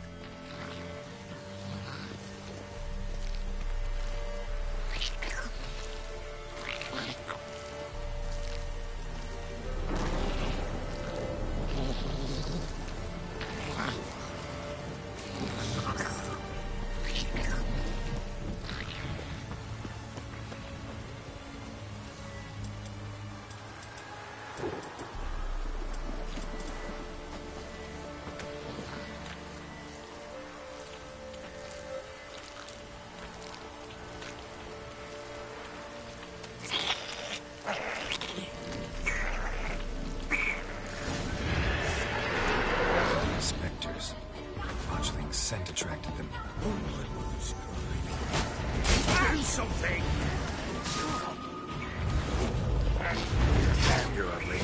Spectres. Botchling's scent attracted them. Do something! You're ugly.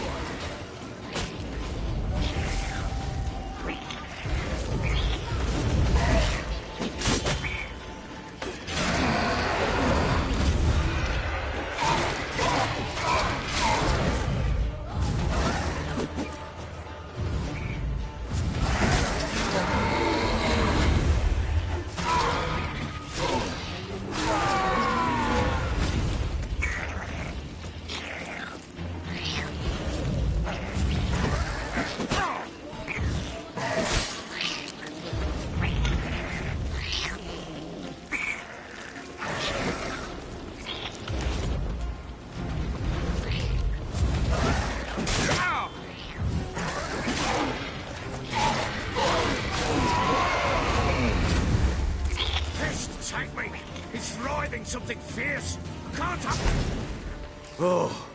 Take me! It's writhing something fierce! I can't have... Oh.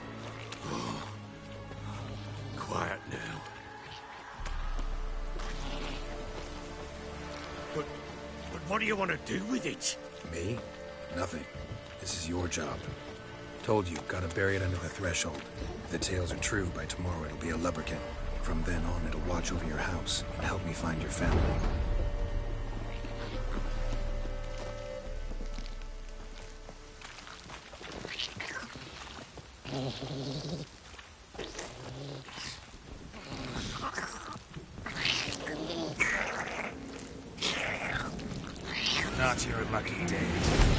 What do you want to do with it? Me? Nothing. This is your job. Told you, gotta bury it under the threshold. If the tales are true, by tomorrow it'll be a lubberkin. From then on, it'll watch over your house and help me find your family. Not your lucky day.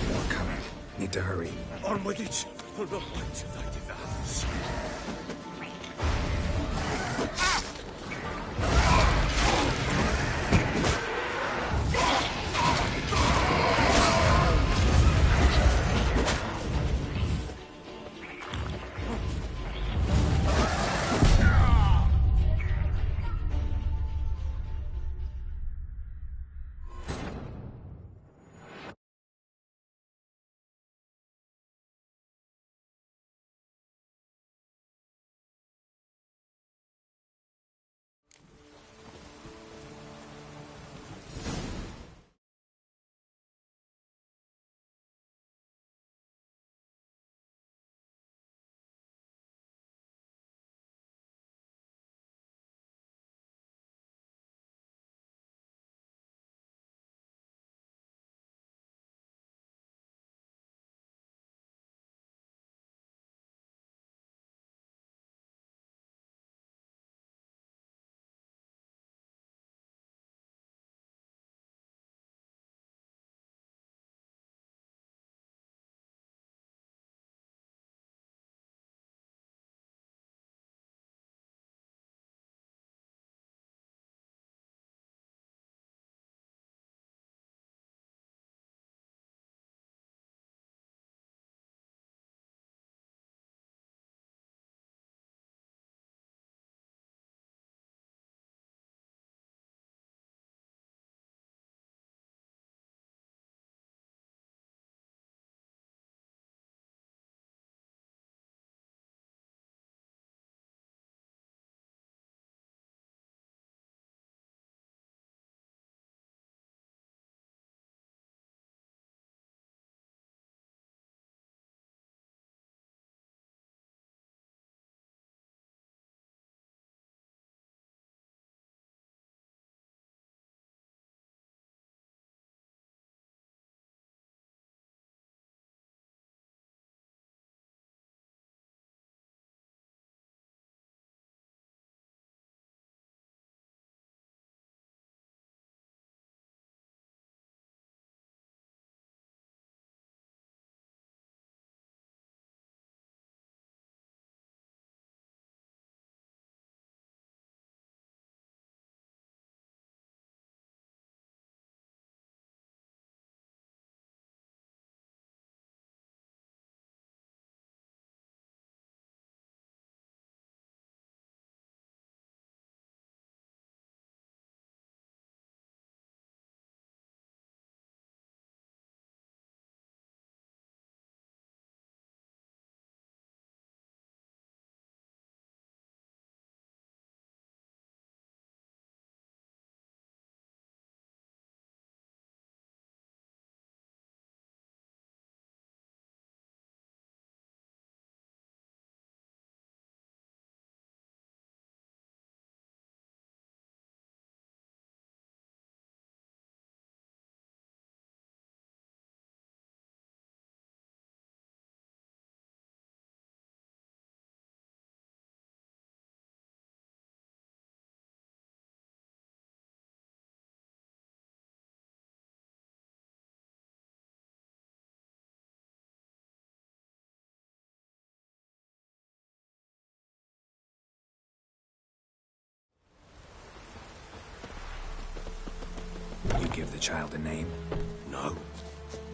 More coming. Need to hurry. On with it. Pull the light of thy devours. You give the child a name? No.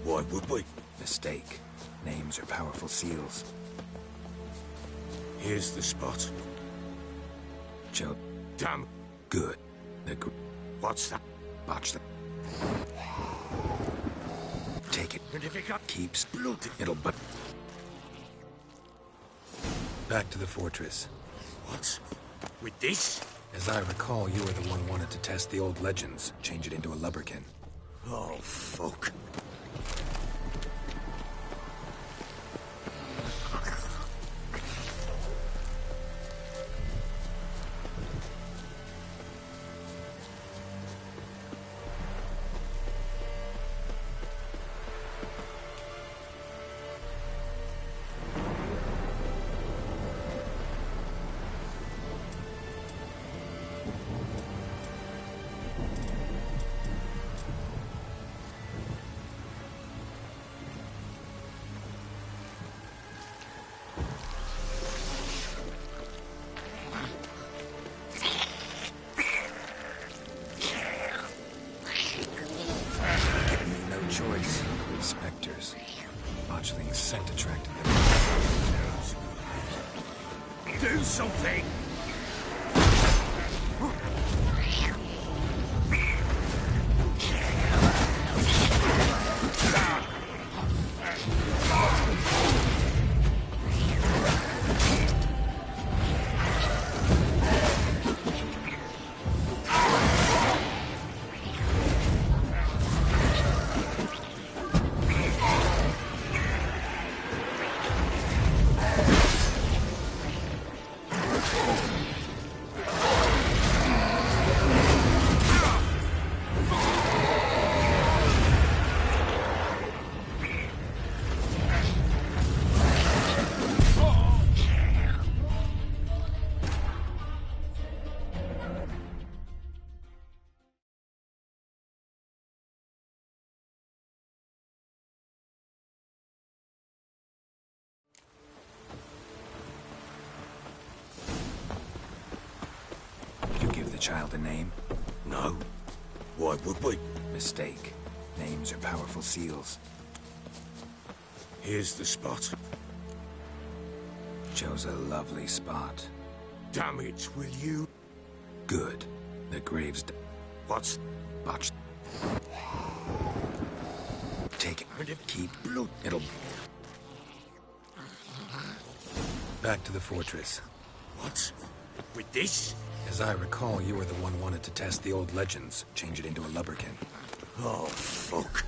Why would we? Mistake. Names are powerful seals. Here's the spot. Joe. Damn. Good. What's that? Botchling. Take it. And if it got keeps blood, it'll but. Back to the fortress. What? With this? As I recall, you were the one wanted to test the old legends, change it into a lubberkin. Oh, fuck. Choice. Spectres. Botchling scent attracted them. Do something! You give the child a name? No. Why would we? Mistake. Names are powerful seals. Here's the spot. Chose a lovely spot. Damn it, will you? Good. The grave's... What's... botched. Take it. And if keep blood. It'll... Back to the fortress. What? With this? As I recall, you were the one wanted to test the old legends, change it into a lubberkin. Oh, fuck.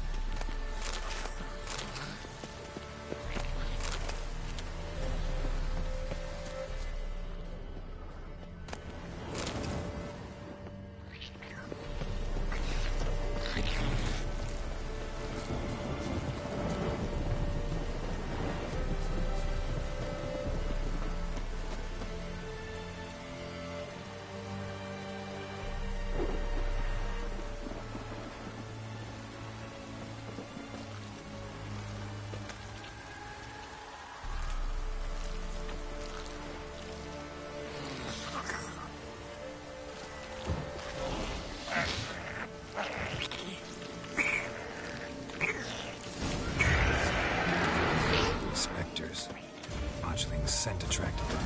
Spectres. Botchling's scent attracted them.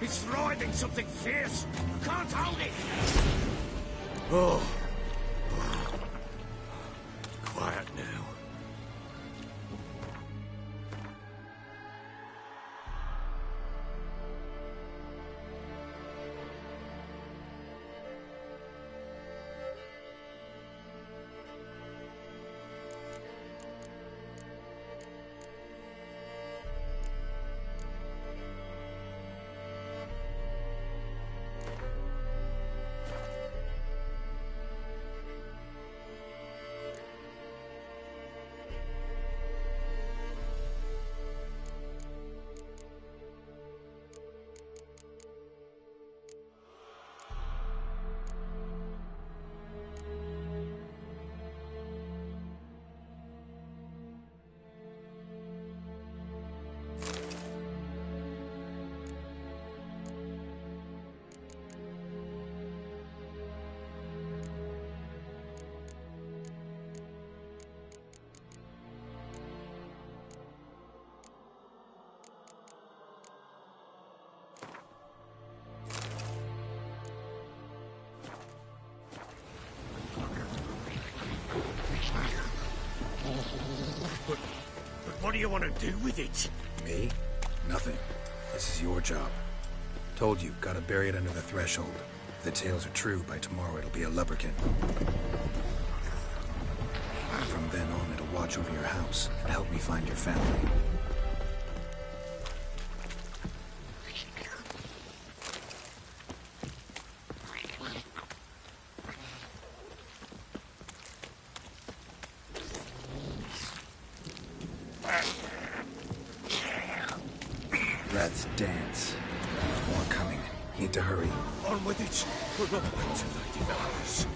It's writhing something fierce. I can't hold it. Oh. Quiet now. do you want to do with it? Me? Nothing. This is your job. Told you, gotta bury it under the threshold. If the tales are true, by tomorrow it'll be a lubberkin. From then on, it'll watch over your house and help me find your family. Let's dance. More coming. Need to hurry. On with it. We're not wait till they devour us.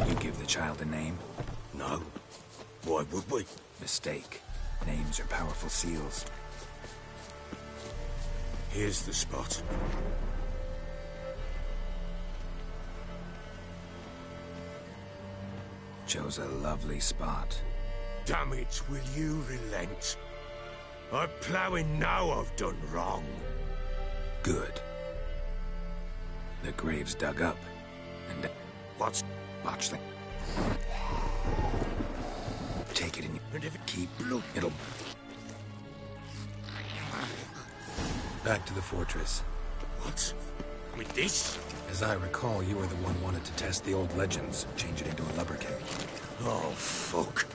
You give the child a name? No. Why would we? Mistake. Names are powerful seals. Here's the spot. Chose a lovely spot. Damn it, will you relent? I'm ploughing now I've done wrong. Good. The grave's dug up, and... What's... botchling? Take it and if it keep... It'll... Back to the fortress. What? With this? As I recall, you were the one wanted to test the old legends, change it into a lubberkin. Oh, fuck.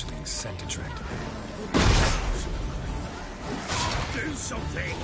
Botchling scent attracted them. Do something!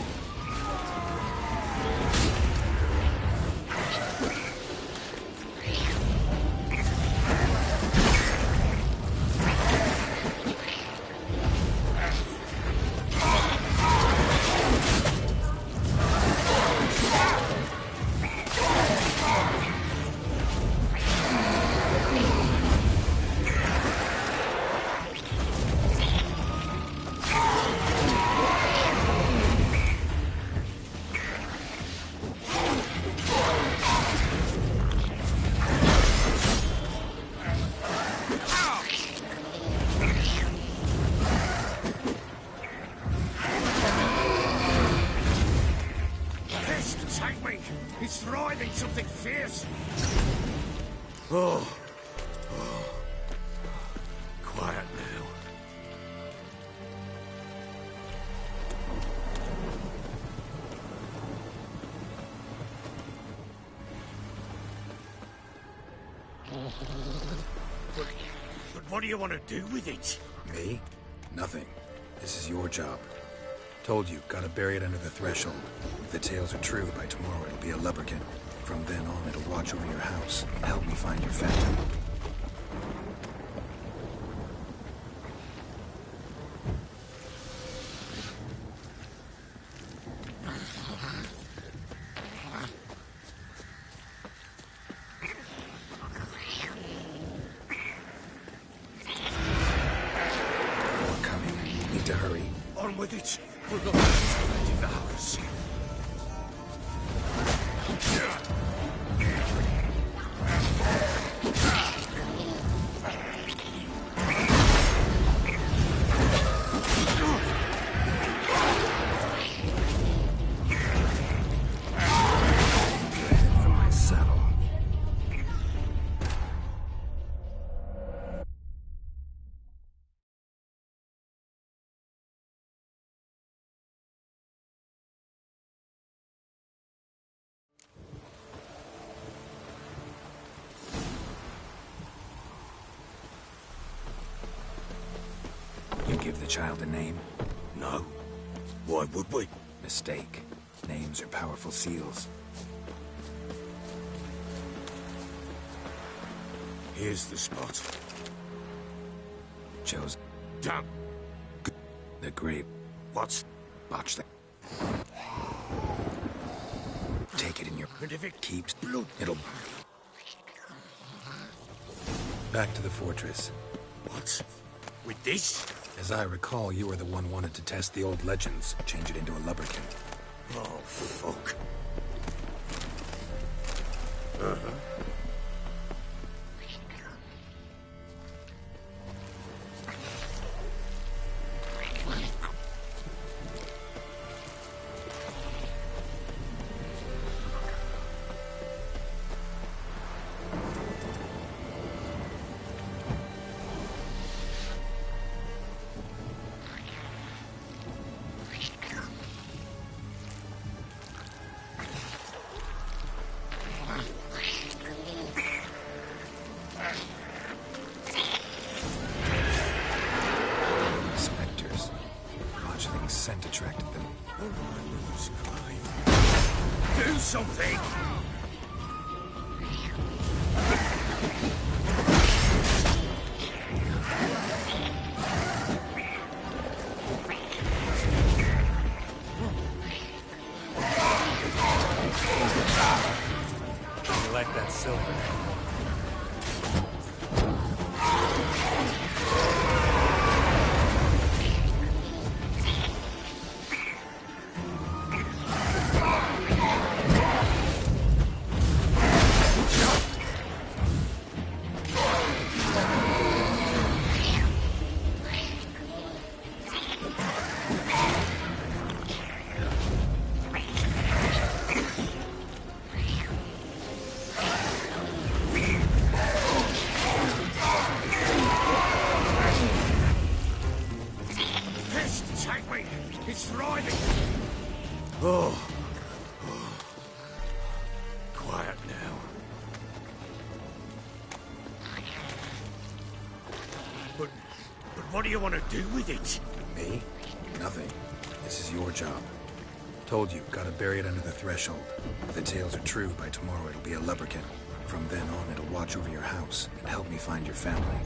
He's thriving something fierce. Oh. Quiet now. But what do you want to do with it? Me? Nothing. This is your job. Told you, gotta bury it under the threshold. If the tales are true, by tomorrow it'll be a lubberkin. From then on, it'll watch over your house and help me find your family. More coming. Need to hurry. On with it. We're going to devours. From my saddle. You give the child a name? No. Why would we? Mistake. Names are powerful seals. Here's the spot. Chose Damn. the grape. What's... Botchling. Take it in your... And if it keeps blood, it'll... Back to the fortress. what? With this? As I recall, you were the one wanted to test the old legends, change it into a lubberkin. Oh, fuck. Uh-huh. Spectres. Botchling scent attracted them. Do something! You like that silver? Pest, take me! It's thriving! Oh. Quiet now. What do you want to do with it? Me? Nothing. This is your job. Told you, gotta bury it under the threshold. If the tales are true, by tomorrow it'll be a lubberkin. From then on, it'll watch over your house and help me find your family.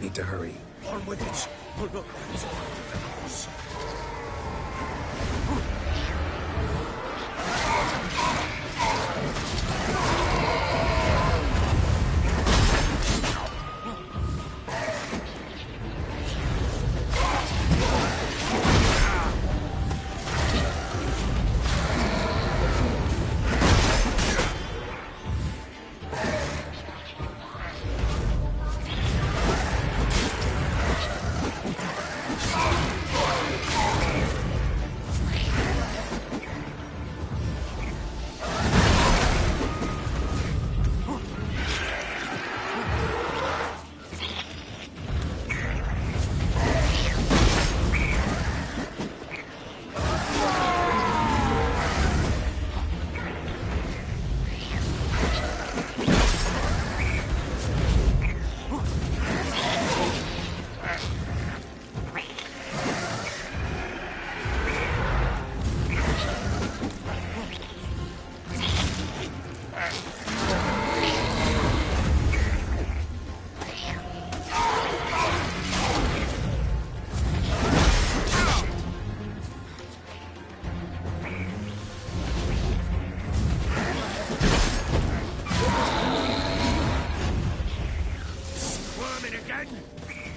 Need to hurry. On with it. Pull up.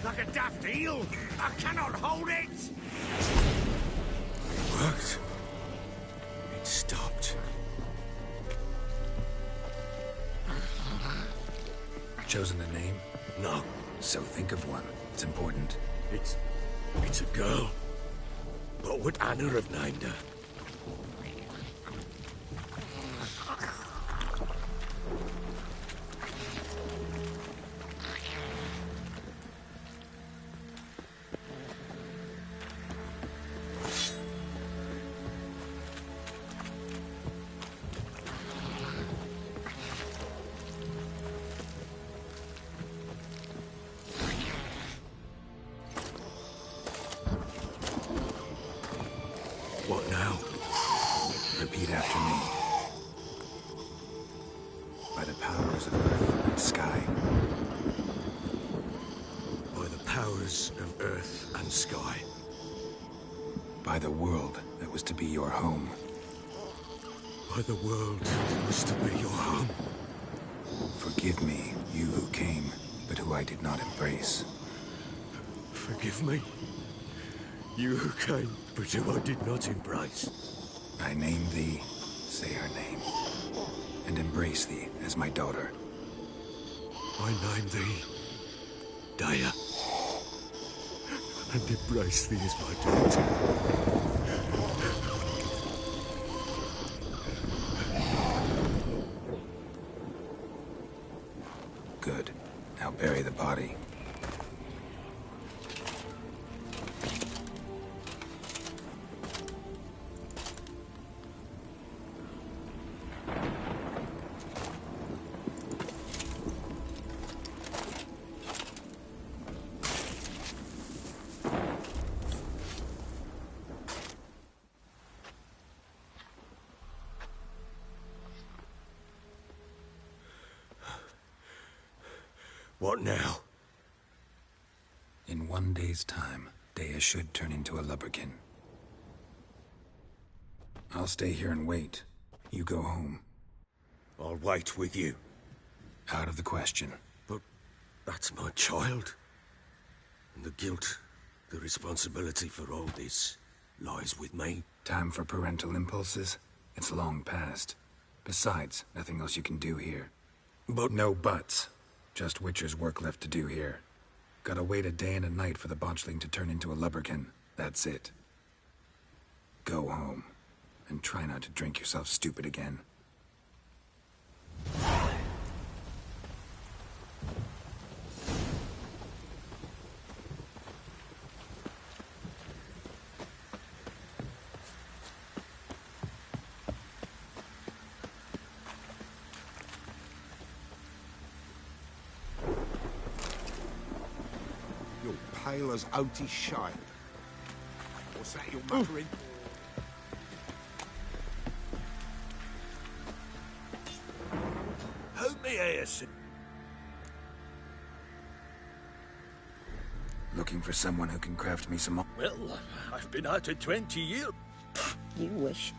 Like a daft eel. I cannot hold it. It worked. It stopped. Chosen a name? No. So think of one. It's important. It's a girl. What would Anna have named her? What now? Repeat after me. By the powers of earth and sky. By the powers of earth and sky. By the world that was to be your home. By the world that was to be your home. Forgive me, you who came, but who I did not embrace. Forgive me. You who came, but who I did not embrace. I name thee, say her name, and embrace thee as my daughter. I name thee, Daya, and embrace thee as my daughter. Good. Now bury the body. What now? In 1 day's time, Daya should turn into a lubberkin. I'll stay here and wait. You go home. I'll wait with you. Out of the question. But that's my child. And the guilt, the responsibility for all this lies with me. Time for parental impulses? It's long past. Besides, nothing else you can do here. But... No buts. Just Witcher's work left to do here. Gotta wait a day and a night for the botchling to turn into a lubberkin. That's it. Go home. And try not to drink yourself stupid again. You're pale as Otis Shire. What's that you're muttering? Help me, Ace. Looking for someone who can craft me some... Well, I've been at it 20 years. You wish.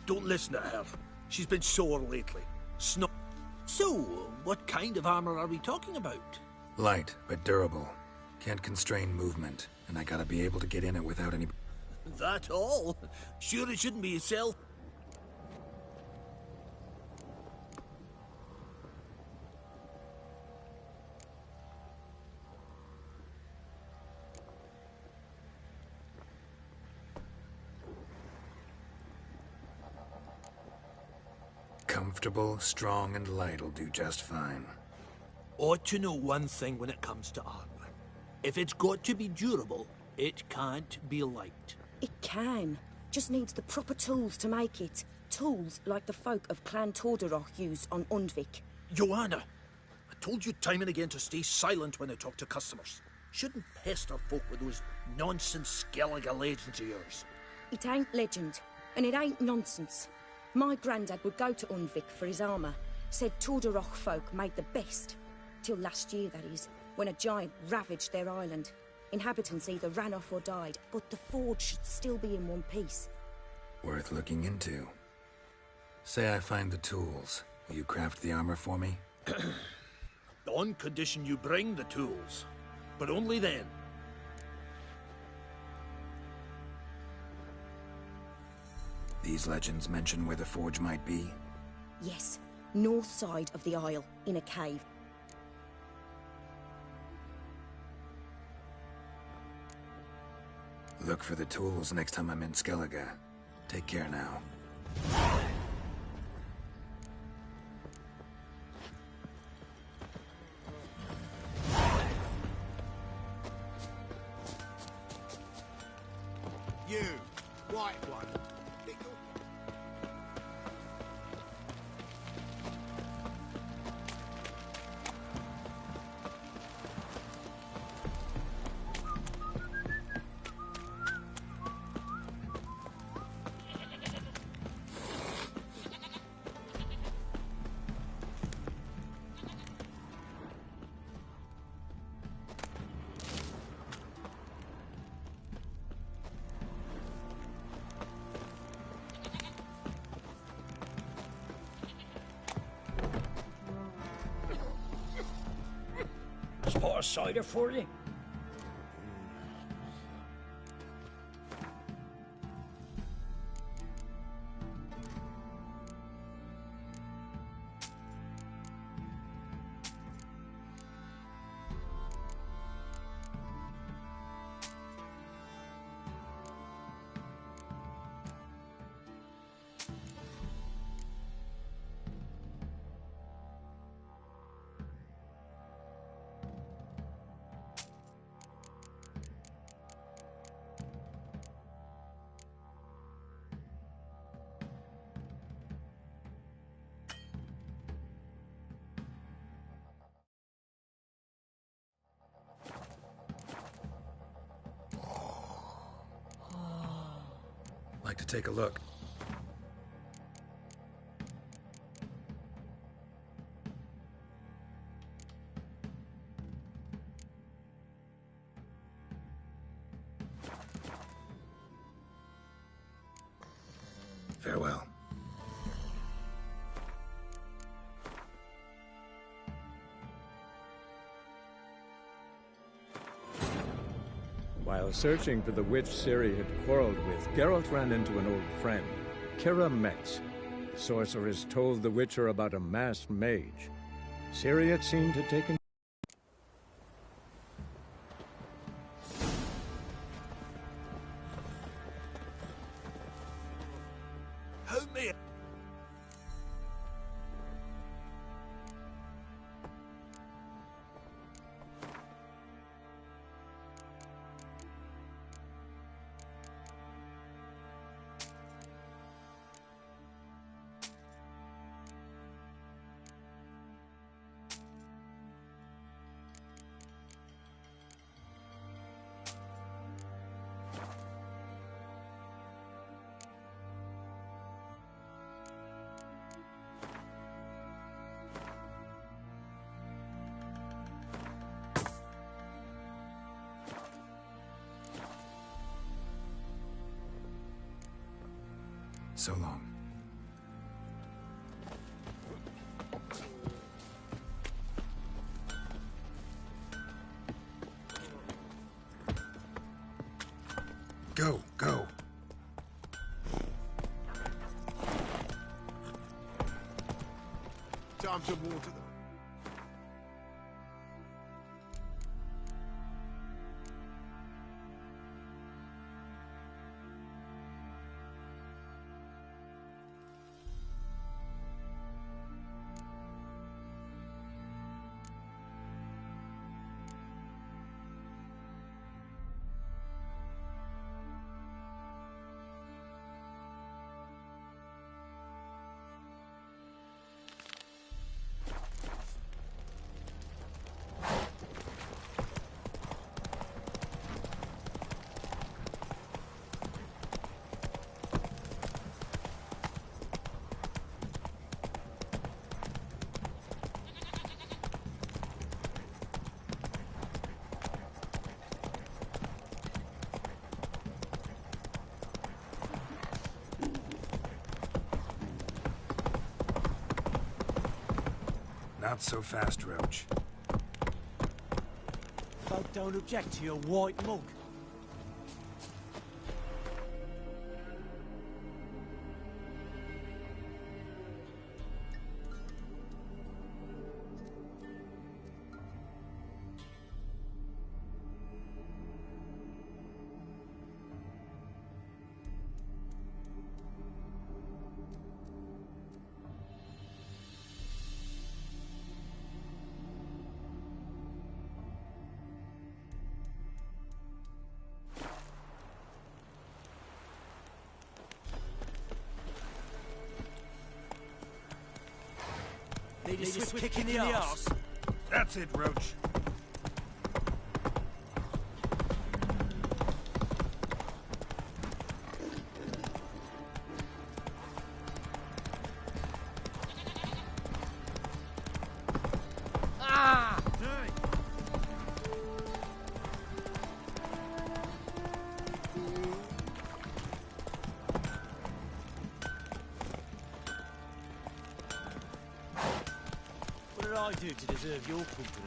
Don't listen to her. She's been sore lately. So, what kind of armor are we talking about? Light, but durable. Can't constrain movement, and I gotta be able to get in it without any... That all? Sure it shouldn't be yourself? Comfortable, strong, and light'll do just fine. Ought to know one thing when it comes to armor. If it's got to be durable, it can't be light. It can. Just needs the proper tools to make it. Tools like the folk of Clan Tordarroch used on Undvik. Joanna, I told you time and again to stay silent when I talk to customers. Shouldn't pester folk with those nonsense Skellige legends of yours. It ain't legend, and it ain't nonsense. My granddad would go to Undvik for his armour. Said Tordarroch folk made the best. Till last year, that is, when a giant ravaged their island. Inhabitants either ran off or died, but the forge should still be in one piece. Worth looking into. Say I find the tools. Will you craft the armor for me? On condition you bring the tools. But only then. These legends mention where the forge might be? Yes, north side of the isle, in a cave. Look for the tools next time I'm in Skellige. Take care now. You, white one. Spot a cider for you? Like to take a look. Farewell. While searching for the witch Ciri had quarreled with, Geralt ran into an old friend, Kira Metz. The sorceress told the Witcher about a masked mage. Ciri had seemed to take Help me! So long. Go, go. Time to water them. Not so fast, Roach. Folk don't object to your white mug. Need a swift kick in the arse. That's it, Roach. Ah! What did I do to deserve your company?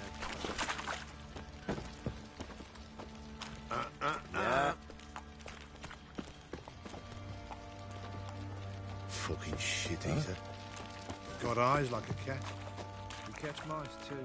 Yeah. Fucking shit eater. Got eyes like a cat. You catch mice too.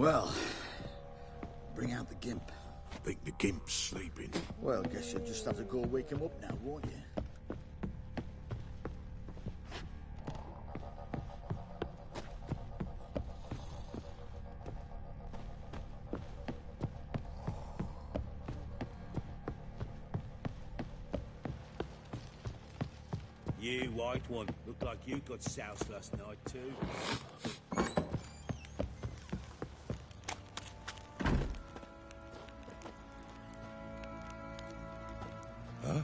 Well, bring out the gimp. Think the gimp's sleeping. Well, guess you'll just have to go wake him up now, won't you? You, white one, look like you got soused last night too. Huh?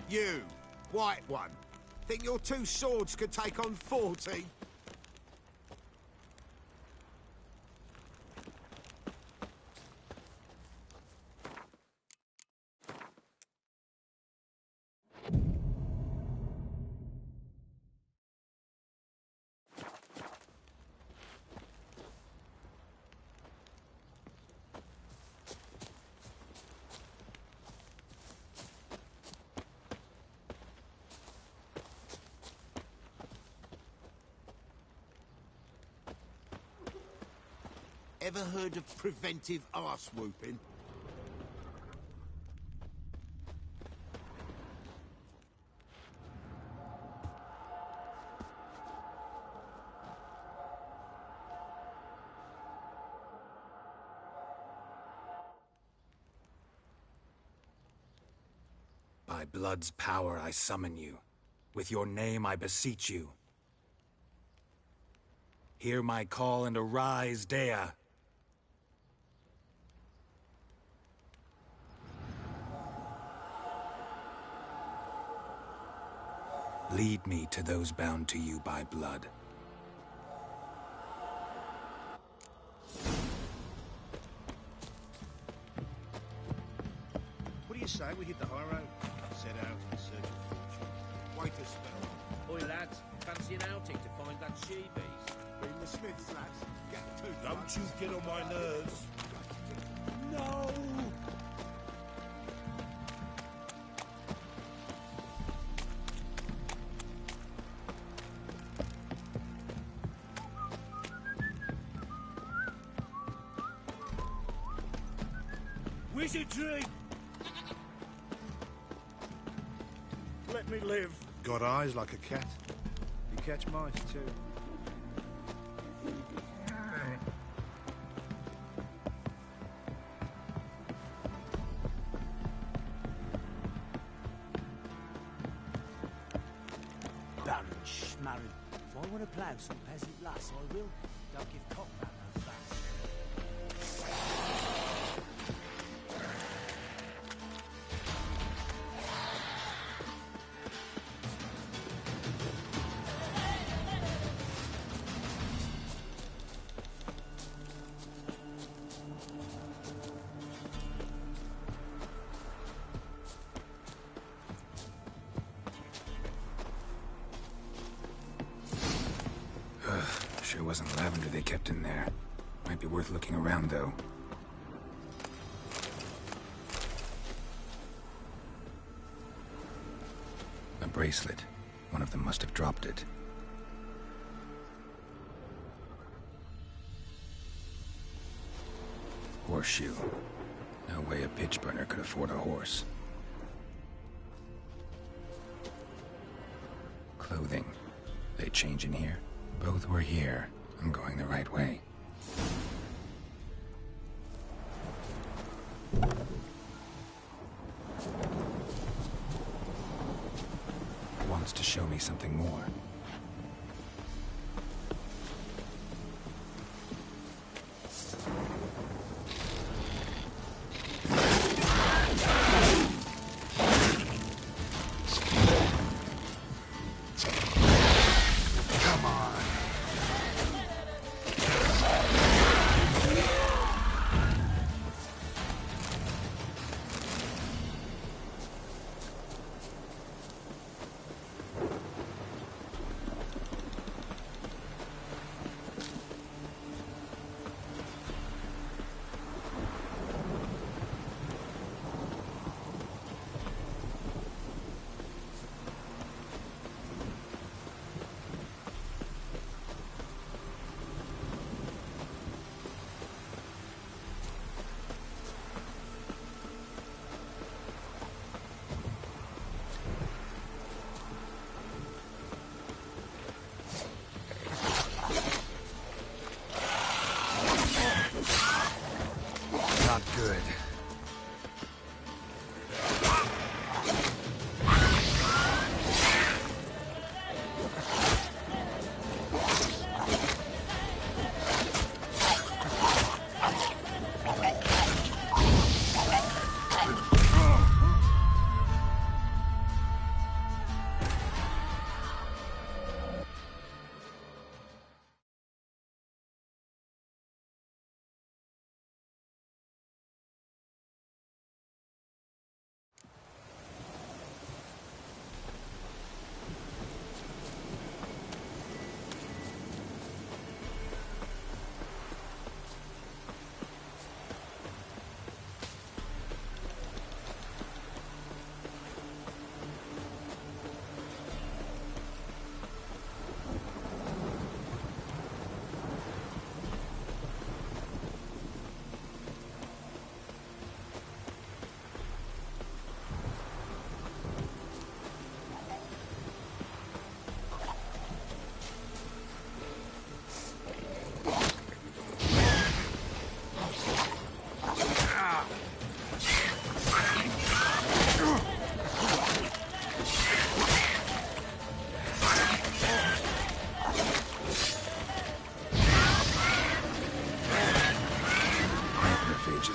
You, white one, think your two swords could take on 40? Ever heard of preventive arse whooping? By blood's power I summon you. With your name I beseech you. Hear my call and arise, Dea. Lead me to those bound to you by blood. What do you say we hit the high road? Set out in search of fortune. Wait a spell. Oi lads, fancy an outing to find that she-beast? Bring the smiths, lads. Get to Don't you get on my nerves. No! Wizardry! Let me live. Got eyes like a cat. You catch mice too. Baron Schmarren. If I want to plough some peasant lass, I will. Don't give cock that no fuss. Sure wasn't lavender they kept in there. Might be worth looking around, though. A bracelet. One of them must have dropped it. Horseshoe. No way a pitch burner could afford a horse. Clothing. They change in here? Both were here. I'm going the right way. Wants to show me something more. Not good.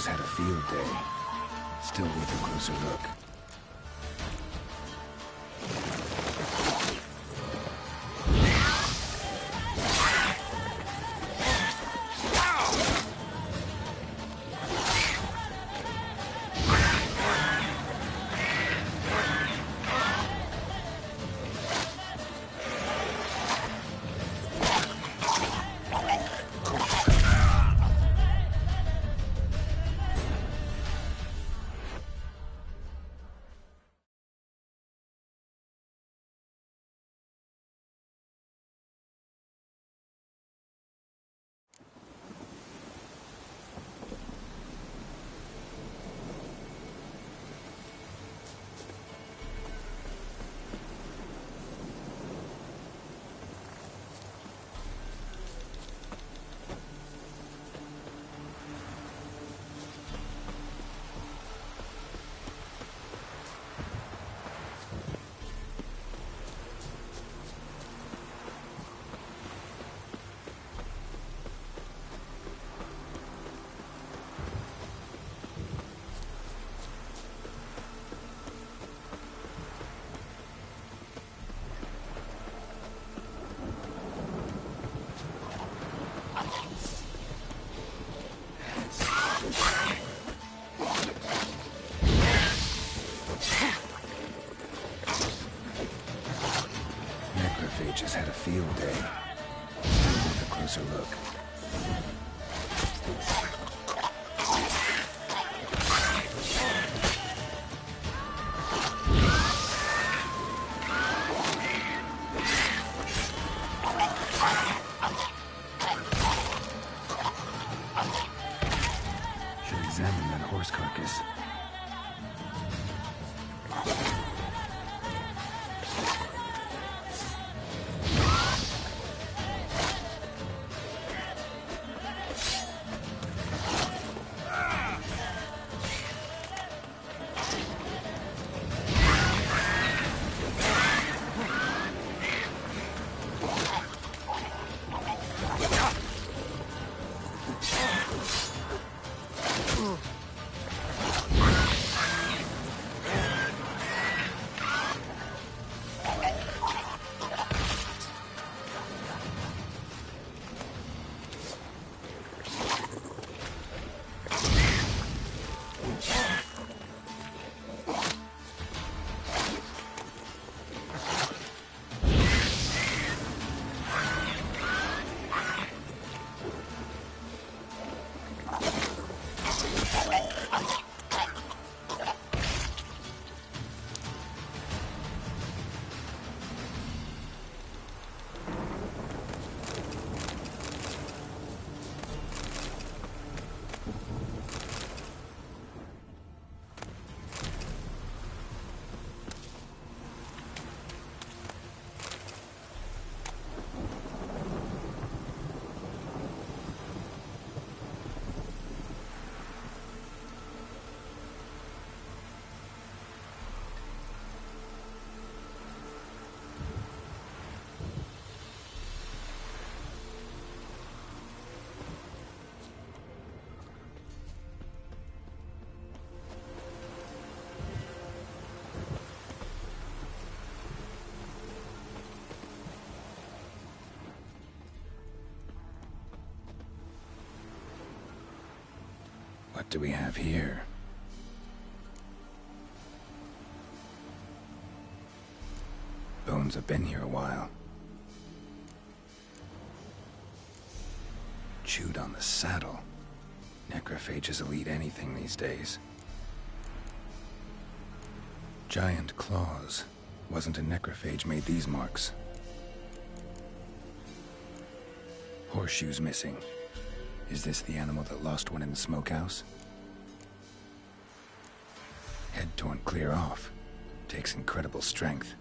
Had a field day. Still worth a closer look. Just had a field day. Still worth a closer look. Should examine that horse carcass. What do we have here? Bones have been here a while. Chewed on the saddle. Necrophages will eat anything these days. Giant claws. Wasn't a necrophage made these marks. Horseshoes missing. Is this the animal that lost one in the smokehouse? Head torn clear off. Takes incredible strength.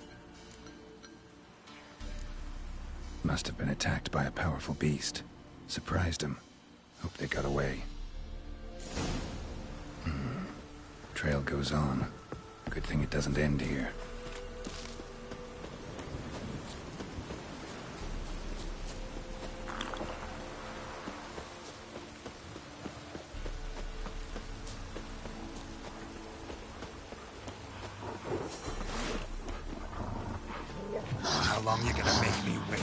Must have been attacked by a powerful beast. Surprised him. Hope they got away. Trail goes on. Good thing it doesn't end here. How long you gonna make me wait?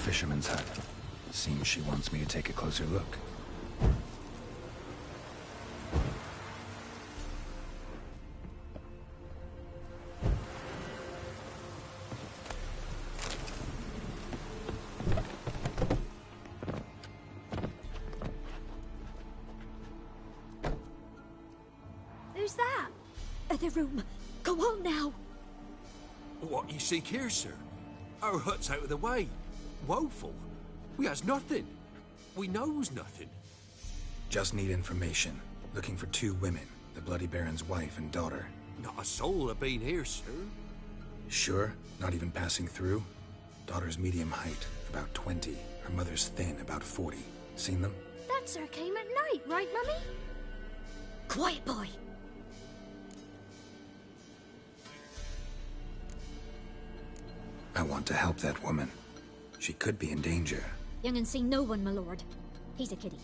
Fisherman's hut. Seems she wants me to take a closer look. Who's that? Other room. Go on now. What you seek here, sir? Our hut's out of the way. Woeful. We has nothing. We knows nothing. Just need information. Looking for 2 women. The Bloody Baron's wife and daughter. Not a soul have been here, sir. Sure? Not even passing through? Daughter's medium height, about 20. Her mother's thin, about 40. Seen them? That sir came at night, right, Mummy? Quiet, boy. I want to help that woman. She could be in danger. Young and seen no one, my lord. He's a kiddie.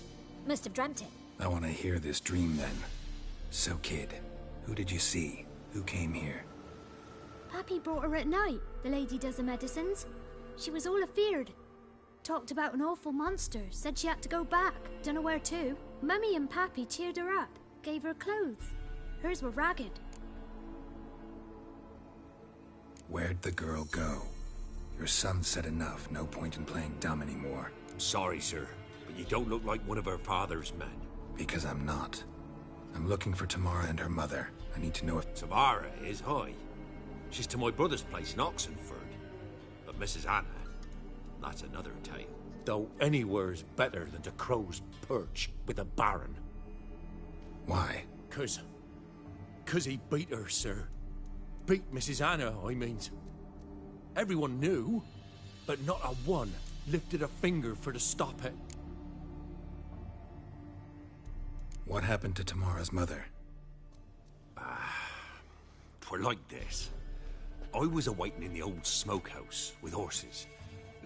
Must have dreamt it. I want to hear this dream then. So, kid, who did you see? Who came here? Pappy brought her at night. The lady does the medicines. She was all afeared. Talked about an awful monster. Said she had to go back. Dunno where to. Mummy and Pappy cheered her up. Gave her clothes. Hers were ragged. Where'd the girl go? Your son said enough. No point in playing dumb anymore. I'm sorry, sir, but you don't look like one of her father's men. Because I'm not. I'm looking for Tamara and her mother. I need to know if... Tamara is high. She's to my brother's place in Oxenford. But Mrs. Anna, that's another tale. Though anywhere's better than to Crow's Perch with a baron. Why? 'Cause he beat her, sir. Beat Mrs. Anna, I means. Everyone knew, but not a one lifted a finger for to stop it. What happened to Tamara's mother? 'Twere like this. I was awaiting in the old smokehouse with horses.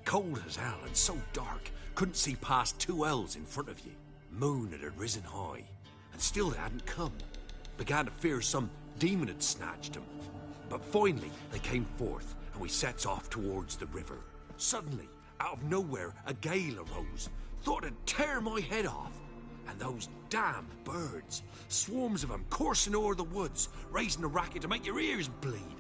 Cold as hell and so dark, couldn't see past 2 ells in front of you. Moon had risen high, and still they hadn't come. Began to fear some demon had snatched them. But finally, they came forth, and we sets off towards the river. Suddenly, out of nowhere, a gale arose. Thought it'd tear my head off. And those damn birds, swarms of them coursing o'er the woods, raising a racket to make your ears bleed.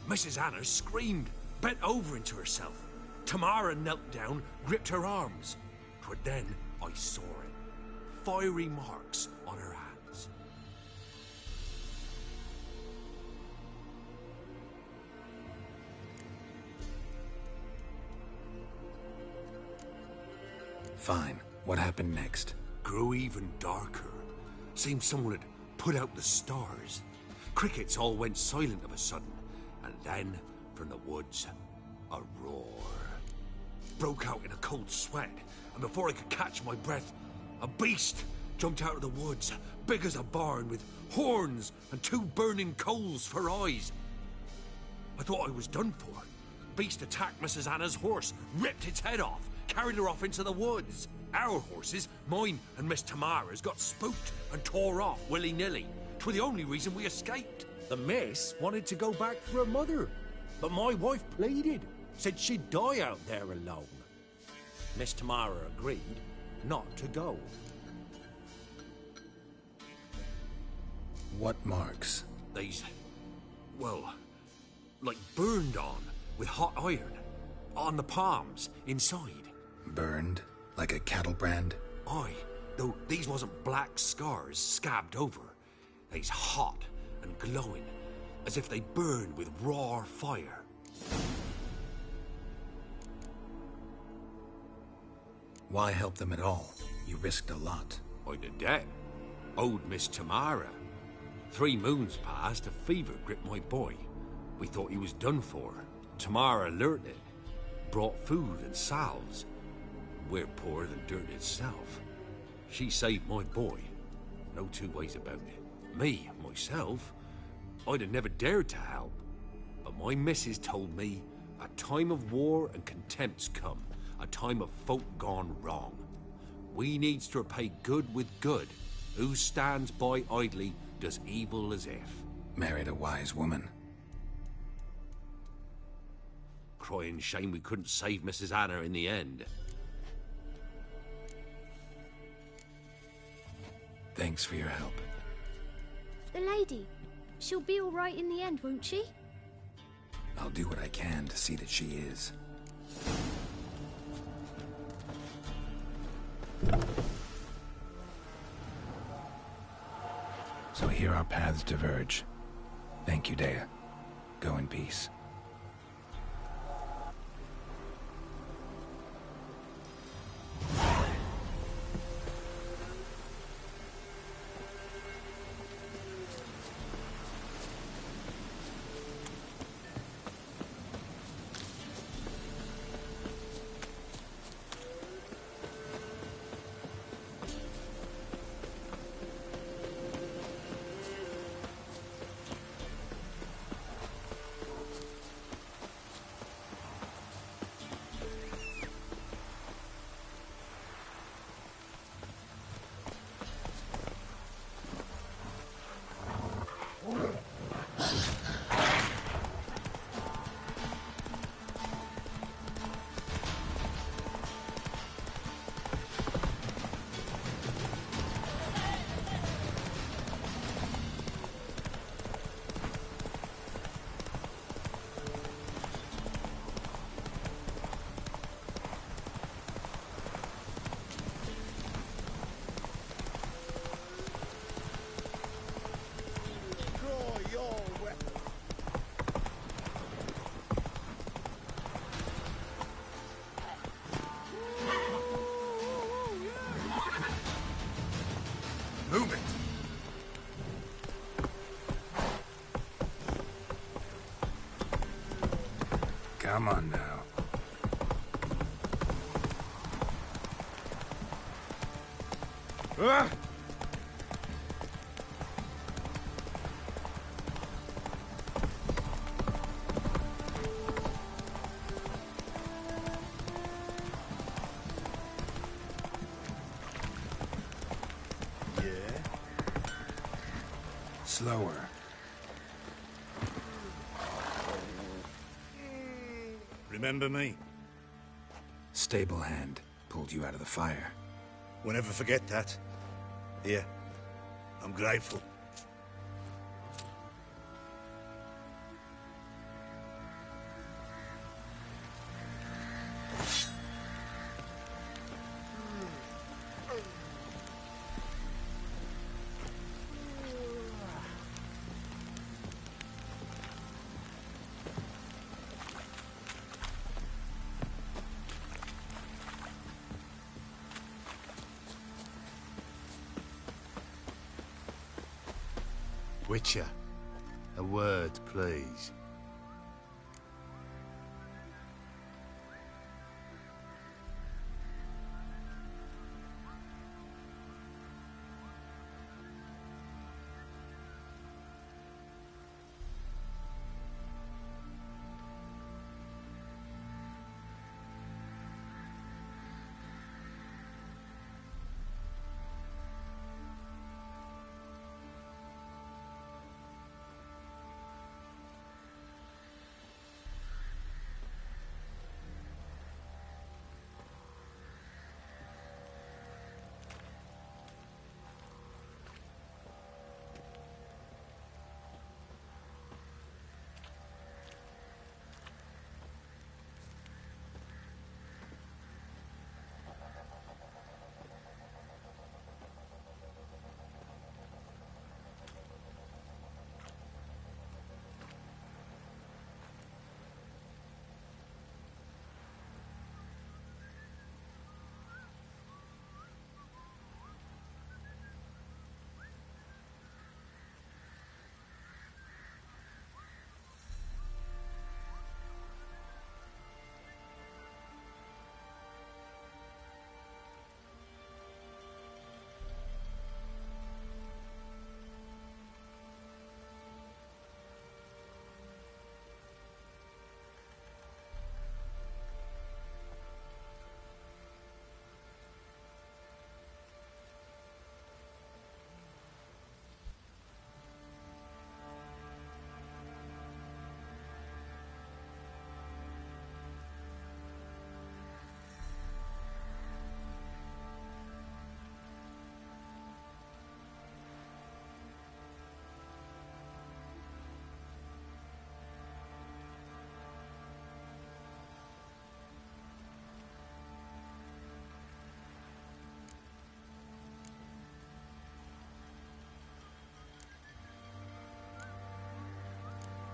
Mrs. Anna screamed, bent over into herself. Tamara knelt down, gripped her arms. 'Twere then I saw it. Fiery marks on her hands. Fine. What happened next? Grew even darker. Seemed someone had put out the stars. Crickets all went silent of a sudden. And then, from the woods, a roar. Broke out in a cold sweat, and before I could catch my breath, a beast jumped out of the woods, big as a barn, with horns and 2 burning coals for eyes. I thought I was done for. Beast attacked Mrs. Anna's horse, ripped its head off, carried her off into the woods. Our horses, mine and Miss Tamara's, got spooked and tore off willy-nilly. 'Twere the only reason we escaped. The miss wanted to go back for her mother, but my wife pleaded, said she'd die out there alone. Miss Tamara agreed not to go. What marks? These, well, like burned on with hot iron. On the palms, inside. Burned? Like a cattle brand? Aye, though these wasn't black scars scabbed over. They's hot and glowing, as if they burned with raw fire. Why help them at all? You risked a lot. I'd a debt. Owed Miss Tamara. 3 moons passed, a fever gripped my boy. We thought he was done for. Tamara learnt it. Brought food and salves. We're poorer than dirt itself. She saved my boy. No 2 ways about it. Me, myself, I'd have never dared to help. But my missus told me a time of war and contempt's come. A time of folk gone wrong. We needs to repay good with good. Who stands by idly does evil as if. Married a wise woman. Crying shame we couldn't save Mrs. Anna in the end. Thanks for your help. The lady, she'll be all right in the end, won't she? I'll do what I can to see that she is. So here our paths diverge. Thank you, Dea. Go in peace. Move it! Come on now. Ah! Slower. Remember me? Stable hand pulled you out of the fire. We'll never forget that. Here, I'm grateful. Witcher, a word, please.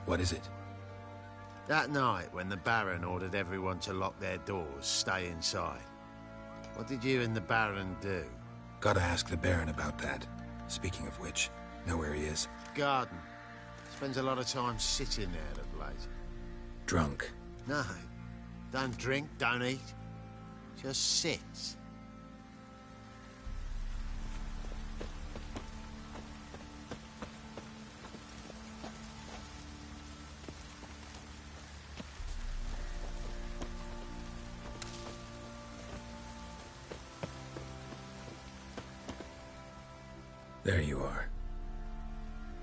What is it? That night, when the Baron ordered everyone to lock their doors, stay inside, what did you and the Baron do? Gotta ask the Baron about that. Speaking of which, know where he is? Garden. Spends a lot of time sitting there of late. Drunk. No. Don't drink, don't eat. Just sits. There you are.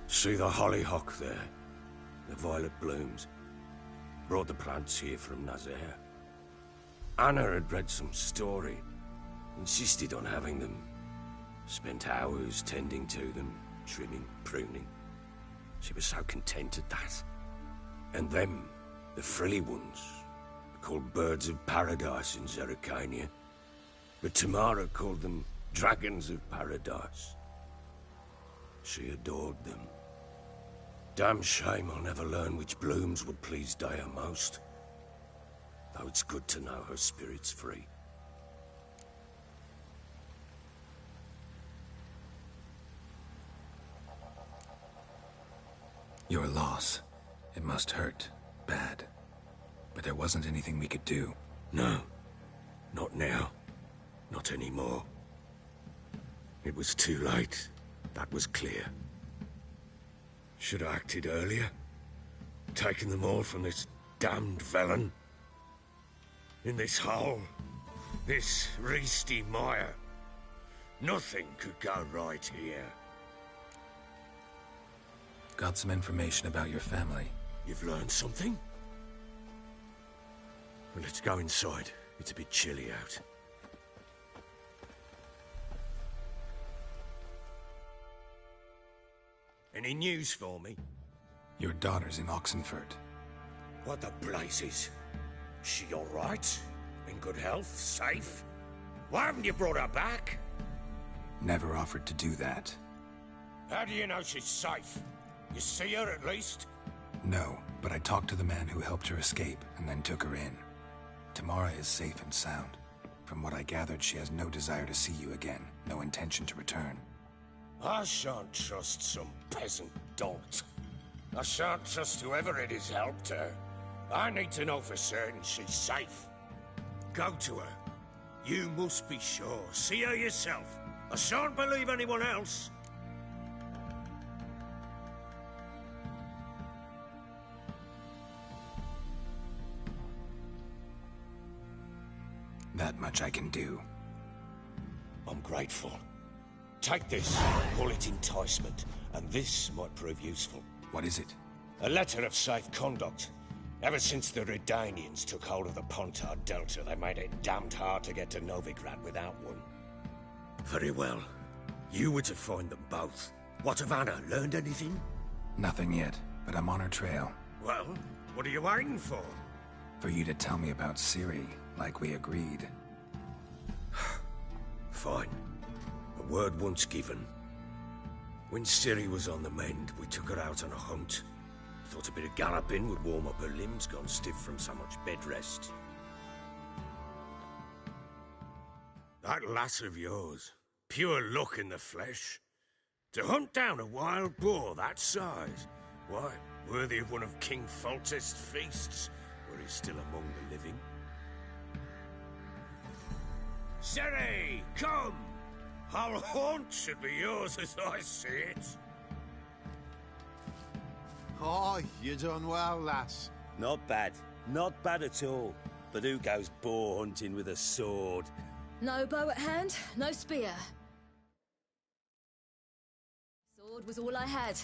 See the hollyhock there? The violet blooms. Brought the plants here from Nazaire. Anna had read some story. Insisted on having them. Spent hours tending to them, trimming, pruning. She was so content at that. And them, the frilly ones, are called birds of paradise in Zerrikania. But Tamara called them dragons of paradise. She adored them. Damn shame I'll never learn which blooms would please Daya most. Though it's good to know her spirit's free. Your loss. It must hurt. Bad. But there wasn't anything we could do. No. Not now. Not anymore. It was too late. That was clear. Should have acted earlier. Taken them all from this damned felon. In this hole. This reesty mire. Nothing could go right here. Got some information about your family. You've learned something? Well, let's go inside. It's a bit chilly out. Any news for me? Your daughter's in Oxenford. What the blazes? She all right? In good health? Safe? Why haven't you brought her back? Never offered to do that. How do you know she's safe? You see her at least? No, but I talked to the man who helped her escape and then took her in. Tamara is safe and sound. From what I gathered, she has no desire to see you again, no intention to return. I shan't trust some peasant dolt. I shan't trust whoever it is helped her. I need to know for certain she's safe. Go to her. You must be sure. See her yourself. I shan't believe anyone else. That much I can do. I'm grateful. Take this, call it enticement, and this might prove useful. What is it? A letter of safe conduct. Ever since the Redanians took hold of the Pontard Delta, they made it damned hard to get to Novigrad without one. Very well. You were to find them both. What of Anna? Learned anything? Nothing yet, but I'm on her trail. Well, what are you waiting for? For you to tell me about Ciri, like we agreed. Fine. A word once given. When Ciri was on the mend, we took her out on a hunt. Thought a bit of galloping would warm up her limbs, gone stiff from so much bed rest. That lass of yours, pure luck in the flesh. To hunt down a wild boar that size, why, worthy of one of King Foltest's feasts, were he still among the living. Ciri, come! Our haunt should be yours as I see it. Oh, you done well, lass. Not bad. Not bad at all. But who goes boar hunting with a sword? No bow at hand, no spear. Sword was all I had.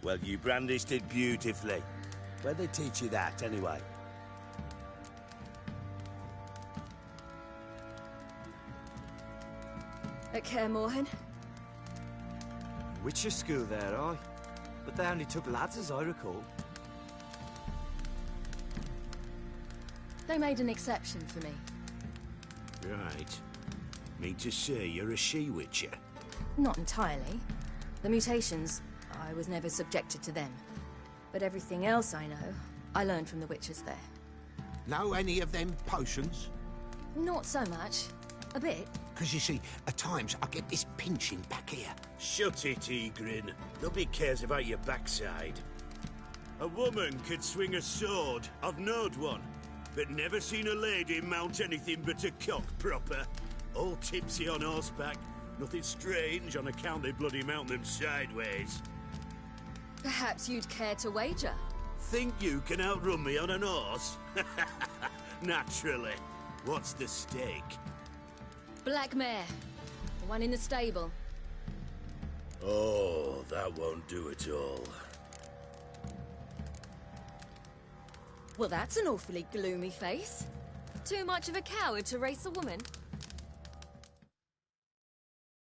Well, you brandished it beautifully. Where'd they teach you that, anyway? At Kaer Morhen. Witcher school there, aye. But they only took lads, as I recall. They made an exception for me. Right. Mean to say you're a she-witcher? Not entirely. The mutations, I was never subjected to them. But everything else I know, I learned from the witches there. Know any of them potions? Not so much. A bit. Because you see, at times I get this pinching back here. Shut it, Egrin. Nobody cares about your backside. A woman could swing a sword. I've knowed one. But never seen a lady mount anything but a cock proper. All tipsy on horseback. Nothing strange on account they bloody mount them sideways. Perhaps you'd care to wager? Think you can outrun me on an horse? Naturally. What's the stake? Black mare. The one in the stable. Oh, that won't do it all. Well, that's an awfully gloomy face. Too much of a coward to race a woman?